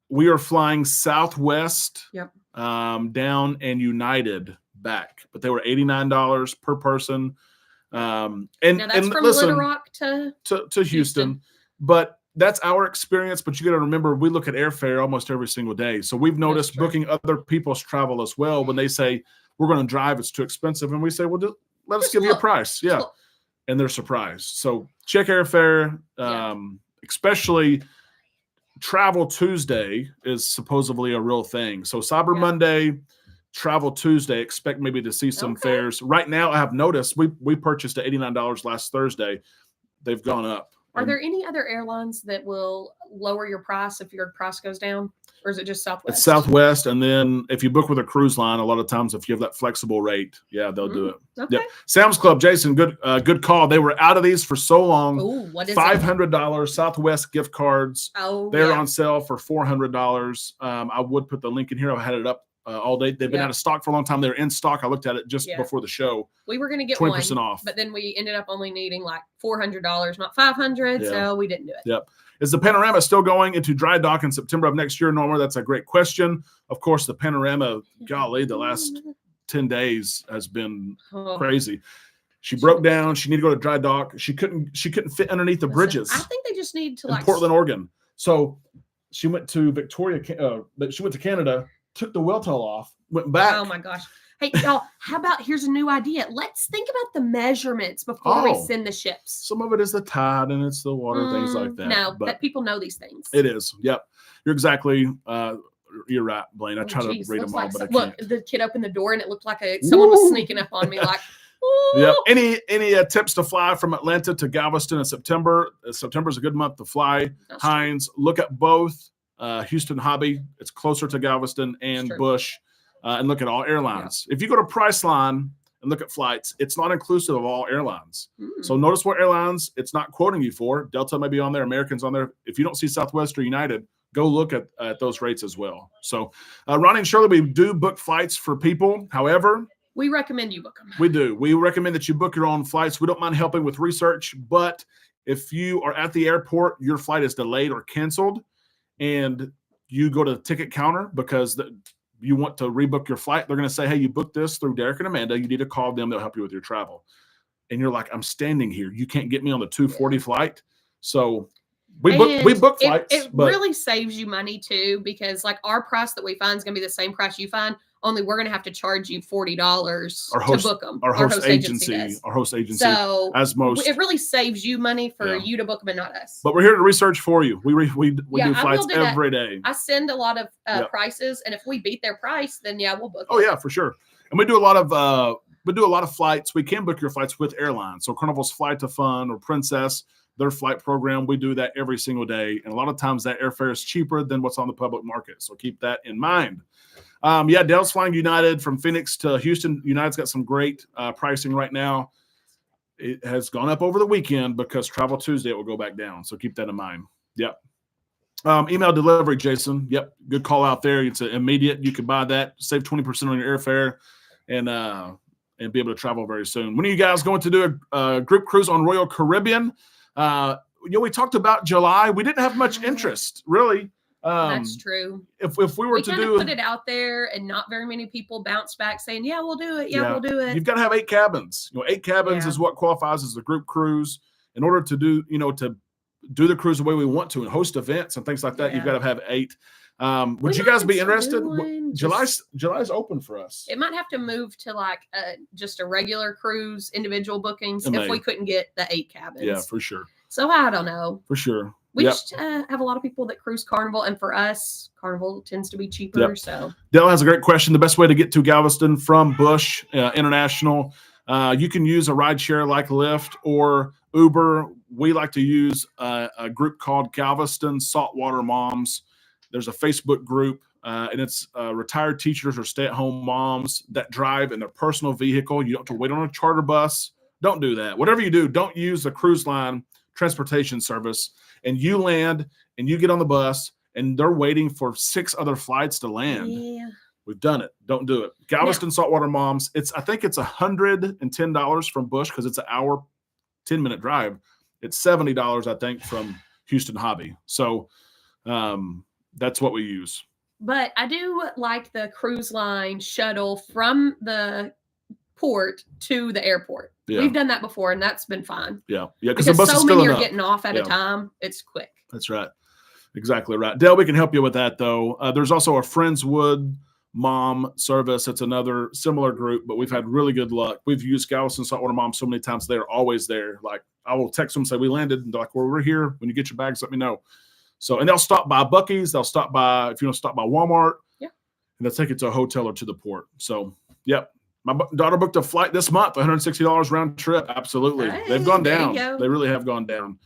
We are flying Southwest, Yep. down, and United back, but they were $89 per person. And Now that's and from listen, Little Rock to to Houston, but that's our experience. But you got to remember, we look at airfare almost every single day, so we've noticed true. booking other people's travel as well. When they say we're going to drive, it's too expensive, and we say, well, let us Just give you a look. price, yeah, Look. and they're surprised. So check airfare, Yeah. especially Travel Tuesday is supposedly a real thing. So Cyber Yeah. Monday, Travel Tuesday, expect maybe to see some Okay. fares. Right now, I have noticed we purchased at $89 last Thursday. They've gone up. Are And there any other airlines that will lower your price if your price goes down? Or is it just Southwest? It's Southwest, and then if you book with a cruise line, a lot of times if you have that flexible rate, yeah, they'll do it. Okay. Yep. Sam's Club, Jason, good call. They were out of these for so long. Oh, what is it? $500 Southwest gift cards. Oh, They're yeah. on sale for $400. I would put the link in here. I've had it up all day. They've been Yeah. out of stock for a long time. They're in stock. I looked at it just Yeah. before the show. We were going to get 20% one, off. but then we ended up only needing like $400, not $500. Yeah. So we didn't do it. Yep. Is the Panorama still going into dry dock in September of next year, Norma? That's a great question. Of course, the Panorama, golly, the last 10 days has been Oh, crazy. She broke down. She needed to go to dry dock. She couldn't fit underneath the listen, bridges I think they just need to in like Portland, Oregon. So she went to but she went to Canada, took the well tail off, went back. Oh my gosh. Hey, y'all, how about here's a new idea. Let's think about the measurements before we Oh. send the ships. Some of it is the tide and it's the water, things like that. No, but that people know these things. it is. Yep. You're exactly you're right, Blaine. I Oh, try to geez, read looks them all, like but I look, can't. the kid opened the door and it looked like someone was Woo. sneaking up on me like, ooh. Yep. Any tips to fly from Atlanta to Galveston in September? September is a good month to fly. That's true. Hines, look at both Houston Hobby. It's closer to Galveston and True. Bush, and look at all airlines. If you go to Priceline and look at flights, it's not inclusive of all airlines. Mm. So notice what airlines it's not quoting you for. Delta may be on there, American's on there. If you don't see Southwest or United, go look at those rates as well. So Ronnie and Shirley, we do book flights for people. However, We recommend you book them. we do. We recommend that you book your own flights. We don't mind helping with research, but if you are at the airport, your flight is delayed or canceled, and you go to the ticket counter because you want to rebook your flight, they're going to say, hey, you booked this through Derek and Amanda. You need to call them. They'll help you with your travel. And you're like, I'm standing here. You can't get me on the 2:40 flight. So we book And flights. It but really saves you money too, because like our price that we find is going to be the same price you find. Only we're going to have to charge you $40 Our host- to book them. our host agency does. So as most. it really saves you money for Yeah. you to book them and not us. But we're here to research for you. We do Yeah, I will flights do that. every day. I send a lot of Yep. prices, and if we beat their price, then yeah, we'll book. Oh it. yeah, for sure. And we do a lot of flights. We can book your flights with airlines. So Carnival's Flight to Fun or Princess, their flight program, we do that every single day. And a lot of times that airfare is cheaper than what's on the public market. So keep that in mind. Dell's flying United from Phoenix to Houston. United's got some great pricing right now. It has gone up over the weekend because Travel Tuesday it will go back down. So keep that in mind. Yep. Email delivery, Jason. Yep. Good call out there. It's immediate. You can buy that, save 20% on your airfare. And and be able to travel very soon. When are you guys going to do a group cruise on Royal Caribbean? We talked about July. We didn't have much interest, really. That's true. If we were We to kind do of put it out there, and not very many people bounced back saying, "Yeah, we'll do it. Yeah, we'll do it." You've got to have 8 cabins. 8 cabins Yeah. is what qualifies as the group cruise. In order to do, to do the cruise the way we want to and host events and things like that, you've Yeah. got to have 8. Would We you might guys be consider interested? doing July's open for us. It might have to move to like just a regular cruise, individual bookings, It if may. we couldn't get the 8 cabins. Yeah, for sure. So I don't know. For sure. We Yep. just have a lot of people that cruise Carnival, and for us, Carnival tends to be cheaper. Yep. So Dell has a great question. The best way to get to Galveston from Bush International, you can use a rideshare like Lyft or Uber. We like to use a group called Galveston Saltwater Moms. There's a Facebook group, and it's retired teachers or stay-at-home moms that drive in their personal vehicle. You don't have to wait on a charter bus. Don't do that. Whatever you do, don't use the cruise line transportation service. And you land and you get on the bus and they're waiting for 6 other flights to land. yeah, We've done it. Don't do it. Galveston Saltwater Moms. I think it's $110 from Bush because it's an hour, 10-minute drive. It's $70, I think, from Houston Hobby. So that's what we use. but I do like the cruise line shuttle from the port to the airport. Yeah. We've done that before, and that's been fine Yeah. Because because the bus so is many filling are up. getting off at Yeah. a time. It's quick. That's right. Exactly right. Dale, we can help you with that, though. There's also a Friendswood Mom service. It's another similar group, but we've had really good luck. We've used Galveston Saltwater Mom so many times. They're always there. Like, I will text them and say, we landed. And they're like, well, we're here. When you get your bags, let me know. So, and they'll stop by Buc-ee's. They'll stop by, if you want to stop by Walmart. Yeah. And they'll take it to a hotel or to the port. So, yep. My daughter booked a flight this month, $160 round trip. Absolutely. Hey, They've gone there you down. go. They really have gone down.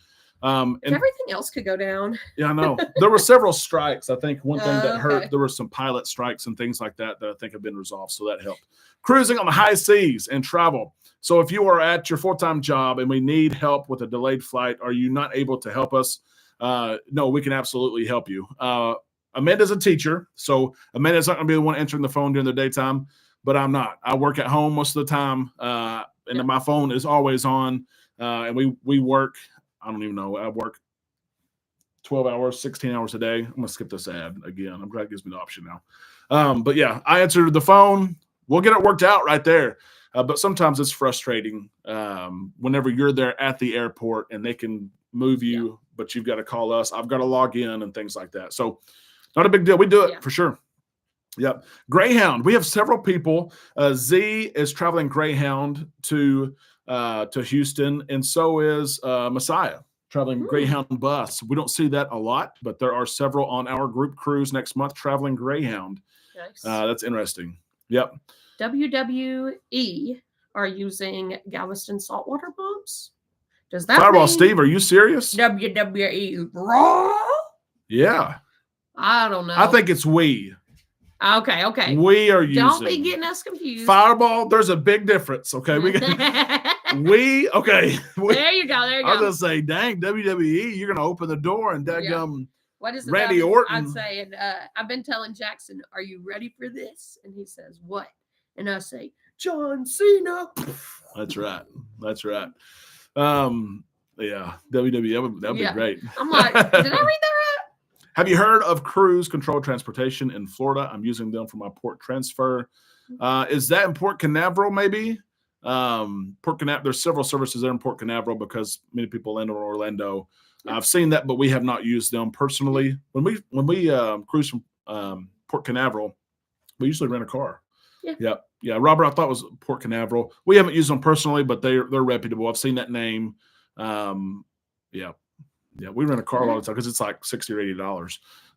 If And everything else could go down. yeah, I know. There were several strikes. I think one thing that Okay. hurt, there were some pilot strikes and things like that I think have been resolved. So that helped. Cruising on the high seas and travel. So if you are at your full-time job and we need help with a delayed flight, are you not able to help us? No, we can absolutely help you. Amanda's a teacher. So Amanda's not going to be the one answering the phone during the daytime, but I'm not. I work at home most of the time. And Yep. my phone is always on. And we work. I don't even know. I work 12 hours, 16 hours a day. I'm going to skip this ad again. I'm glad it gives me the option now. But yeah, I answered the phone. We'll get it worked out right there. But sometimes it's frustrating whenever you're there at the airport and they can move you, but you've got to call us. I've got to log in and things like that. So not a big deal. We do it Yeah. for sure. Yep. Greyhound. We have several people. Z is traveling Greyhound to Houston, and so is Messiah traveling Greyhound bus. We don't see that a lot, but there are several on our group cruise next month traveling Greyhound. Nice. That's interesting. Yep. WWE are using Galveston Saltwater Moms. Does that Fireball mean Steve, are you serious? WWE Raw? Yeah. I don't know. I think it's we. Okay. We are using. Don't be getting us confused. Fireball. There's a big difference. Okay. We okay. There you go. I was gonna say, dang, WWE, you're gonna open the door and daggum. What is it? Randy I'm Orton. saying, I've been telling Jackson, are you ready for this? And he says, what? And I say, John Cena. That's right. That's right. Yeah, WWE. That would Yeah. be great. I'm like, did I read that right? Have you heard of Cruise Control Transportation in Florida? I'm using them for my port transfer. Is that in Port Canaveral? Maybe. Port Canaveral. There's several services there in Port Canaveral because many people land on Orlando. Yeah. I've seen that, but we have not used them personally. When we cruise from Port Canaveral, we usually rent a car. Yeah. Yeah. Robert, I thought it was Port Canaveral. We haven't used them personally, but they're reputable. I've seen that name. Yeah, we rent a car a lot of time because it's like $60 or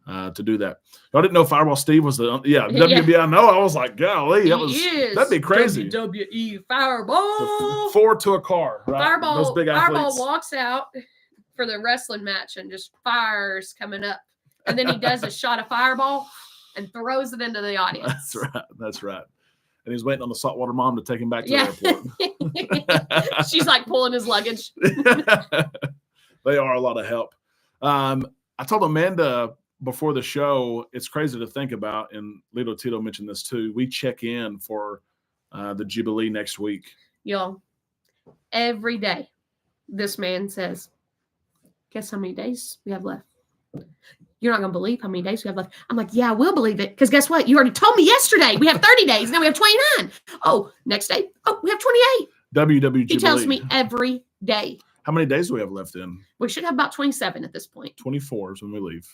$80 to do that. I didn't know Fireball Steve was the WB. I know. I was like, golly, that'd be crazy. WWE Fireball. 4 to a car, right? Fireball, Those big Fireball athletes. walks out for the wrestling match and just fires coming up. And then he does a shot of Fireball and throws it into the audience. That's right. And he's waiting on the saltwater mom to take him back to Yeah. the airport. She's like pulling his luggage. They are a lot of help. I told Amanda before the show, it's crazy to think about, and Lito Tito mentioned this too. We check in for the Jubilee next week. Y'all, every day, this man says, guess how many days we have left? You're not going to believe how many days we have left. I'm like, yeah, I will believe it. Because guess what? You already told me yesterday. We have 30 days. Now we have 29. Oh, next day. Oh, we have 28. WW Jubilee. He tells me every day. How many days do we have left in? We should have about 27 at this point. 24 is when we leave.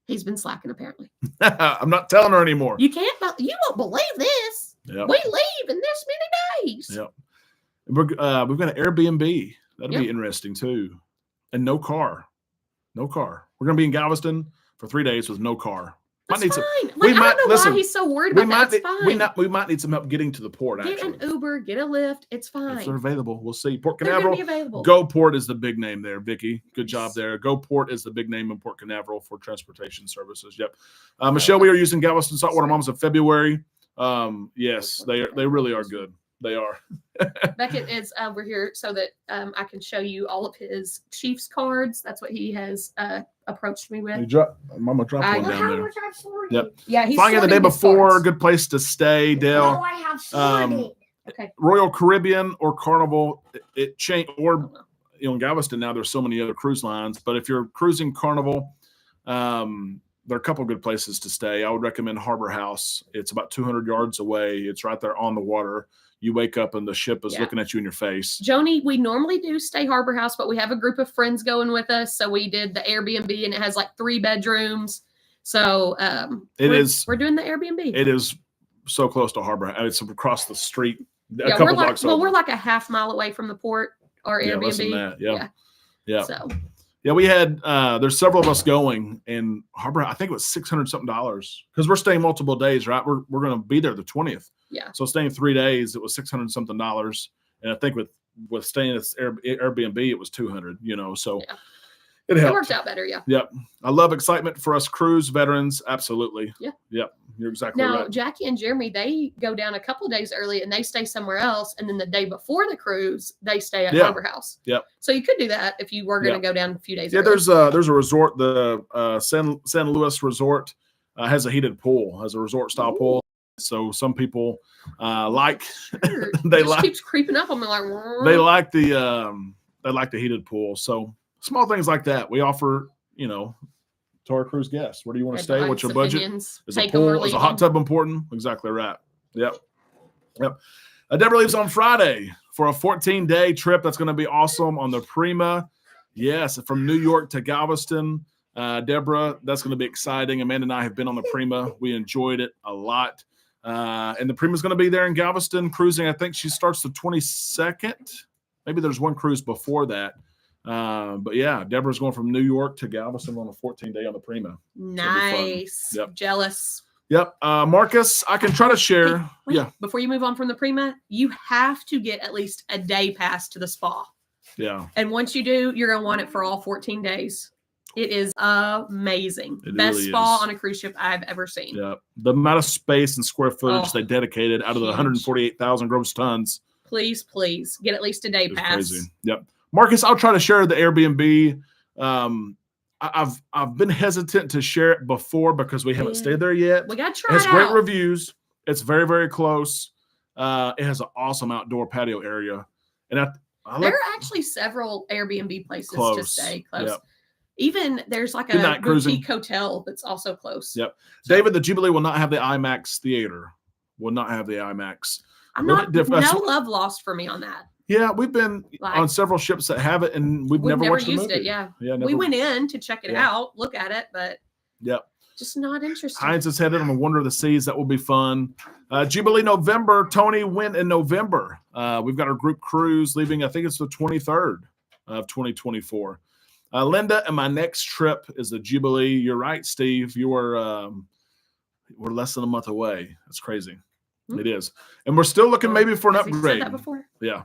He's been slacking, apparently. I'm not telling her anymore. You won't believe this. Yep. We leave in this many days. Yep. We've got an Airbnb. That'll be Yep. interesting too. And no car. No car. We're going to be in Galveston for 3 days with no car. That's Might need fine. some- Like, we I might- don't know listen, why he's so worried We about that. might, It's fine. we might need some help getting to the port, Get actually. an Uber, get a Lyft. It's If they're fine. available, we'll see. Port They're going to be Canaveral. available. GoPort is the big name there, Vicky. Good job Yes. there. GoPort is the big name in Port Canaveral for transportation services. Yep. Michelle, we are using Galveston Saltwater Moms in February. Yes, they really are good. They are. Beckett is over here so that I can show you all of his Chiefs cards. That's what he has approached me You with. Mama dropped I- one down there. Yep. Yeah, he's Flying in the day sorting his before, cards. good place to stay, Dale. I have sorted. Okay. Royal Caribbean or Carnival, it changed. I Or don't know. in Galveston now, there's so many other cruise lines. But if you're cruising Carnival, there are a couple good places to stay. I would recommend Harbor House. It's about 200 yards away. It's right there on the water. You wake up and the ship is Yeah. looking at you in your face. Joni, we normally do stay Harbor House, but we have a group of friends going with us. So we did the Airbnb and it has like 3 bedrooms. So we're doing the Airbnb. It is so close to Harbor. It's across the street. A yeah, couple blocks over. we're like a half mile away from the port or Yeah, Airbnb. less than that. Yeah. So Yeah, we had there's several of us going, and Harbor, I think it was $600 something because we're staying multiple days, right? We're going to be there the 20th. yeah. So staying 3 days, it was $600 something, and I think with staying at Airbnb, it was 200. So Yeah. it It helped. worked out better, yeah. Yep, I love excitement for us cruise veterans. Absolutely. Yeah. Yep, you're exactly Now, right. Jackie and Jeremy, they go down a couple days early and they stay somewhere else. And then the day before the cruise, they stay at Yeah. Harbor House. Yep. So you could do that if you were going to go down a few days Yeah, early. there's a resort. The San Luis Resort has a heated pool, has a resort style Ooh. pool. So some people like Sure. they It just like keeps creeping up on me like they like the heated pool. So small things like that we offer, to our cruise guests. Where do you want to stay? What's your budget? Opinions, Is a take 'em or pool, is a leave hot 'em. tub important? Exactly right. Yep. Deborah leaves on Friday for a 14-day trip. That's going to be awesome on the Prima. Yes, from New York to Galveston. Deborah, that's going to be exciting. Amanda and I have been on the Prima. We enjoyed it a lot. And the Prima's going to be there in Galveston cruising. I think she starts the 22nd. Maybe there's one cruise before that. But yeah, Deborah's going from New York to Galveston on a 14-day on the Prima. Nice. Yep. Jealous. Yep. Marcus, I can try to share. Wait, Yeah. Before you move on from the Prima, you have to get at least a day pass to the spa. Yeah. And once you do, you're going to want it for all 14 days. It is amazing. It Best really spa is. on a cruise ship I've ever seen. Yeah. The amount of space and square footage Oh, they dedicated out of the huge. 148,000 gross tons Please get at least a day is pass. crazy. Yep. Marcus, I'll try to share the Airbnb. I've been hesitant to share it before because we haven't Yeah. stayed there yet. We got to It try has it great out. reviews. It's very, very close. It has an awesome outdoor patio area. And I There like are actually several Airbnb places to Close. stay close. Yep. Even there's like Good a night, cruising. boutique hotel that's also close. Yep. So, David, the Jubilee will not have the IMAX theater. Will not have the IMAX. I'm little not bit different. no love lost for me on that. Yeah, we've been Like, on several ships that have it, and we've we've never never watched the used movie. it. Yeah. Yeah, We never. went in to check it Yeah. out, look at it, but Yep. just not interested. Heinz is headed on the Wonder of the Seas. That will be fun. Jubilee November. Tony went in November. We've got our group cruise leaving. I think it's the 23rd of 2024. Linda, and my next trip is the Jubilee. You're right, Steve. We're less than a month away. That's crazy. Hmm. It is, and we're still looking maybe for an Has he said upgrade. that before? Yeah,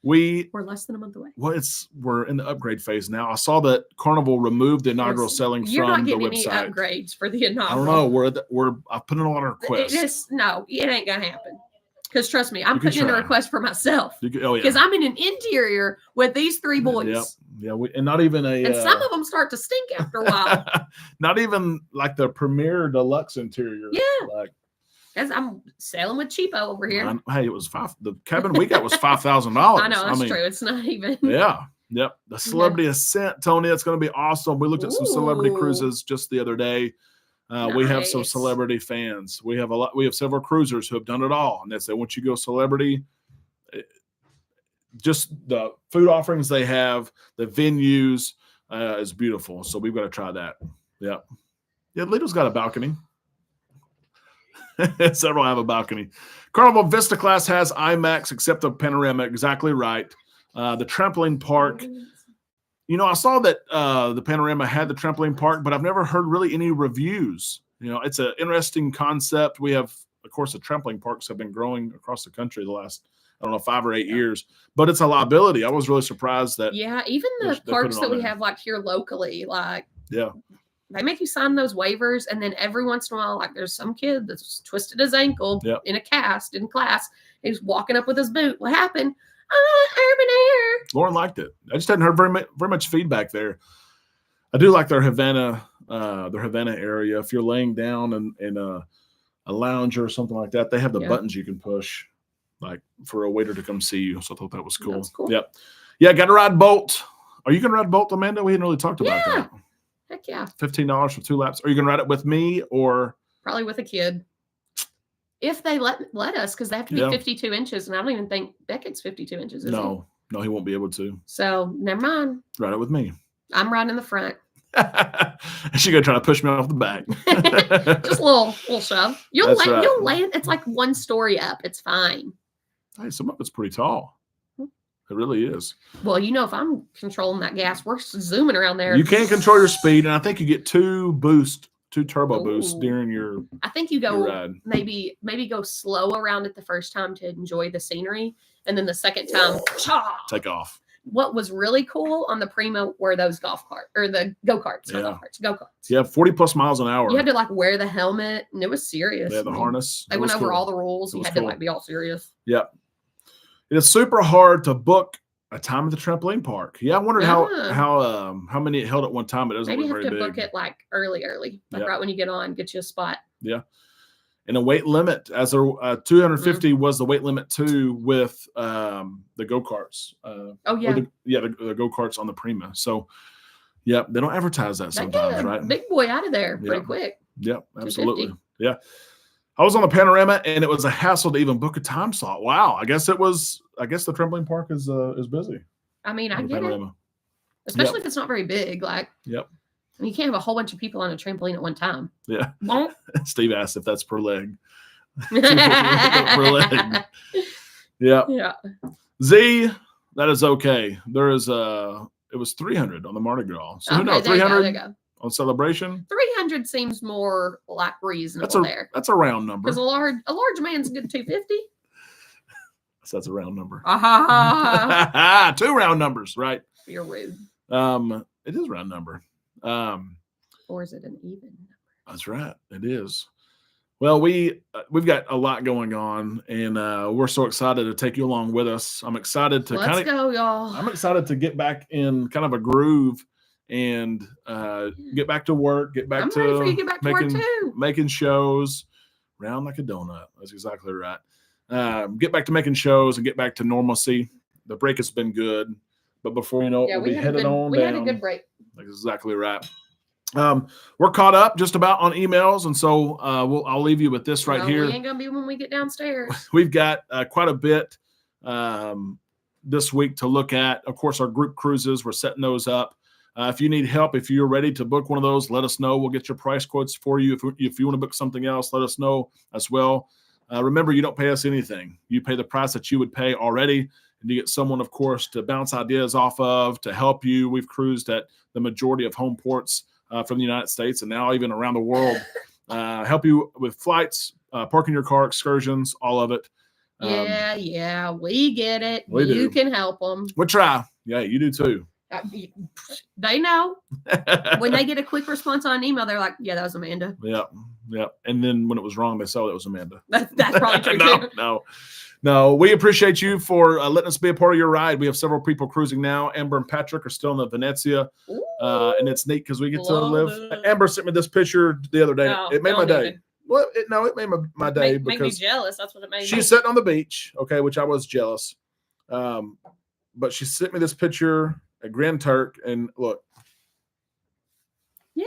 we're less than a month away. in the upgrade phase now. I saw that Carnival removed the inaugural Listen, selling You're from not the getting any website. upgrades for the I inaugural. don't know. I put in a lot of requests. No, it ain't gonna happen. Because trust me, I'm You can putting in a try. request for myself. Oh yeah. Because I'm in an interior with these 3 boys. Yep. Yeah. And not even a. And some of them start to stink after a while. not even like the premier deluxe interior. Yeah. Like, As I'm sailing with cheapo over here. Hey, it was the cabin we got was $5,000. I know, that's true. It's not even. Yeah. Yep. The Celebrity Ascent, Tony, it's going to be awesome. We looked at some celebrity Ooh. cruises just the other day. We have some Nice. celebrity fans. We have several cruisers who have done it all. And they say, once you go celebrity, just the food offerings they have, the venues is beautiful. So we've got to try that. Yeah. Yeah. Lido's got a balcony. Several have a balcony. Carnival Vista class has IMAX except the panorama. Exactly right. The trampoline park. You know, I saw that the panorama had the trampoline park, but I've never heard really any reviews. You know, it's an interesting concept. We have, of course, the trampoline parks have been growing across the country the last, 5 or 8 years, but it's a liability. I was really surprised that. Yeah, even the they put parks it that on we there. have like here locally, like Yeah. they make you sign those waivers, and then every once in a while, like there's some kid that's twisted his ankle Yep. in a cast in class. He's walking up with his boot. What happened? Urban Air. Lauren liked it. I just hadn't heard very much feedback there. I do like their Havana area. If you're laying down in a lounge or something like that, they have the Yeah. buttons you can push, like for a waiter to come see you. So I thought that was cool. That's cool. Yep. Yeah, got to ride Bolt. Are you going to ride Bolt, Amanda? We hadn't really talked about Yeah. that. Heck yeah. $15 for 2 laps. Are you going to ride it with me or? Probably with a kid. If they let us, because they have to be Yeah. 52 inches, and I don't even think Beckett's 52 inches, is he? No, he won't be able to So never mind. ride it with me. I'm riding in the front. She's going to try to push me off the back. Just a little shove. You'll That's land, right. you'll land. It's like 1 story up. It's fine. Hey, some of it's pretty tall. It really is. Well, if I'm controlling that gas, we're zooming around there. You can control your speed, and I think you get 2 turbo boosts Ooh. during your I think you your go ride. maybe go slow around it the first time to enjoy the scenery, and then the second time, cha! Take off. What was really cool on the Prima were those golf cart or the go karts, not Yeah. golf carts, go karts. Yeah, 40 plus miles an hour. You had to like wear the helmet, and it was serious. Yeah, the I mean, harness. They It went was over cool. all the rules. It You was had cool. to like be all serious. Yep. It is super hard to book a time at the trampoline park. Yeah, I wondered Yeah. how many it held at one time. It doesn't Maybe you look have very to big. book it like early, like Yeah. right when you get on, get you a spot. And a weight limit, as there 250 Mm-hmm. was the weight limit too with the go karts. Oh yeah, The go karts on the Prima. So, yeah, they don't advertise that they sometimes, get a right? big boy out of there pretty Yeah. quick. Yep, absolutely. 250. Yeah. I was on the panorama and it was a hassle to even book a time slot. Wow. I guess the trampoline park is busy. I mean, I on the get it, panorama. especially if it's not very big. Like, Yep. and you can't have a whole bunch of people on a trampoline at one time. Yeah. Bonk. Steve asked if that's per leg. Per leg. Yeah. Yeah. Z, that is okay. There is it was 300 on the Mardi Gras. So who knows? there you go, 300 there you go. on Celebration. 300 seems more like reasonable there. That's a round number. Because a large man's a good 250. So that's a round number. Ah, 2 round numbers, right? you're rude. It is a round number. Or is it an even number? That's right. It is. Well, we've got a lot going on, and we're so excited to take you along with us. I'm excited to Let's go, y'all. I'm excited to get back in kind of a groove and get back to work. Get back I'm to ready for you to get back to work too. making shows, round like a donut. That's exactly right. Get back to making shows and get back to normalcy. The break has been good, but before you know it, Yeah, we'll we be had headed on we down. had a good break. That's exactly right. We're caught up just about on emails, and so I'll leave you with this right No, here. We ain't gonna be when we get downstairs. We've got quite a bit this week to look at. Of course, our group cruises, we're setting those up. If you need help, if you're ready to book one of those, let us know. We'll get your price quotes for you. If you want to book something else, let us know as well. Remember, you don't pay us anything. You pay the price that you would pay already, and you get someone, of course, to bounce ideas off of, to help you. We've cruised at the majority of home ports from the United States and now even around the world. Help you with flights, parking your car, excursions, all of it. Yeah, we get it. we You do. can help them. We'll try. Yeah, you do too. They know when they get a quick response on an email, they're like, "Yeah, that was Amanda." Yeah. And then when it was wrong, they saw it was Amanda. That's probably true too. No. We appreciate you for letting us be a part of your ride. We have several people cruising now. Amber and Patrick are still in the Venezia, and it's neat because we get to Love live. it. Amber sent me this picture the other day. No, It made my don't day. even. Well, it made my day Make me because jealous. That's what it made me. she's sitting on the beach, okay, which I was jealous. But she sent me this picture at Grand Turk, and look, Yeah.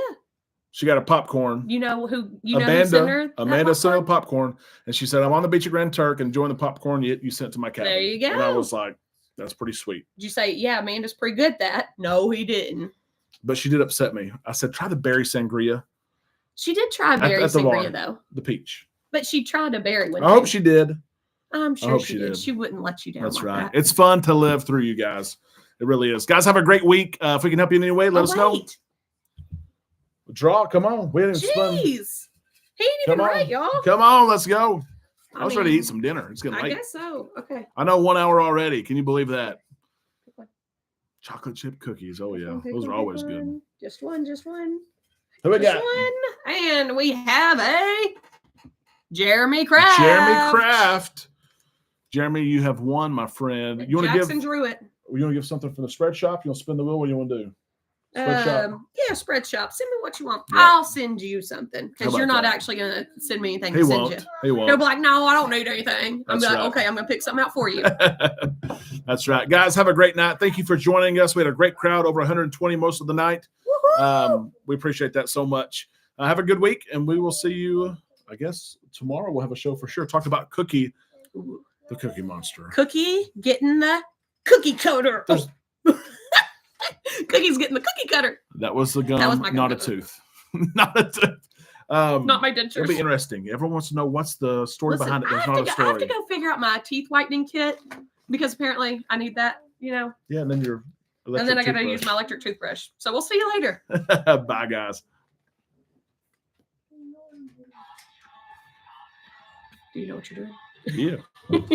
she got a popcorn. You know who sent her? that Amanda sent her the popcorn? popcorn, and she said, "I'm on the beach at Grand Turk enjoying the popcorn you sent to my cabin." There you And I go. was like, "That's pretty sweet." Did you say, yeah, Amanda's pretty good at that? No, he didn't. But she did upset me. I said, "Try the berry sangria, She did try berry at the sangria, bar. though. the peach." But she tried a berry one. I hope she did. I'm sure hope she she did. did. She wouldn't let you down. That's like right. that. It's fun to live through, you guys. It really is. Guys, have a great week. If we can help you in any way, let us know. Wait. Draw. Come on. We didn't spend. Jeez. He ain't Come even on. right, y'all. Come on. Let's go. I was ready to mean, eat some dinner. It's getting I late. guess so. Okay. I know 1 hour already. Can you believe that? Chocolate chip cookies. Oh, yeah. Those are always good. Just one. Who we Just got? one. And we have a Jeremy Kraft. Jeremy Kraft. Jeremy, you have won, my friend. You want to Jackson Druitt. give something from the spread shop? You want to spin the wheel? What do you want to do? Spread shop. Yeah, spread shop. Send me what you want. Yeah. I'll send you something How because about you're not that? actually gonna send me anything He to send won't. you. He He'll won't. be like, no, I don't need anything. I'm That's like, right. okay, I'm gonna pick something out for you. That's right. Guys, have a great night. Thank you for joining us. We had a great crowd, over 120 most of the night. Woohoo! We appreciate that so much. Have a good week, and we will see you, I guess, tomorrow. We'll have a show for sure. Talk about Cookie, Ooh. the Cookie Monster. Cookie getting the cookie cutter. There's- Cookie's getting the cookie cutter. That was the gum, That was my not a gum. tooth. Not a tooth. Not my It'll dentures. be interesting. Everyone wants to know what's the story Listen, behind it. There's I have, not to a go, I have to story. go figure out my teeth whitening kit because apparently I need that, Yeah, and then your and then I got to electric use my electric toothbrush. So we'll see you later. toothbrush. Bye, guys. Do you know what you're doing? Yeah.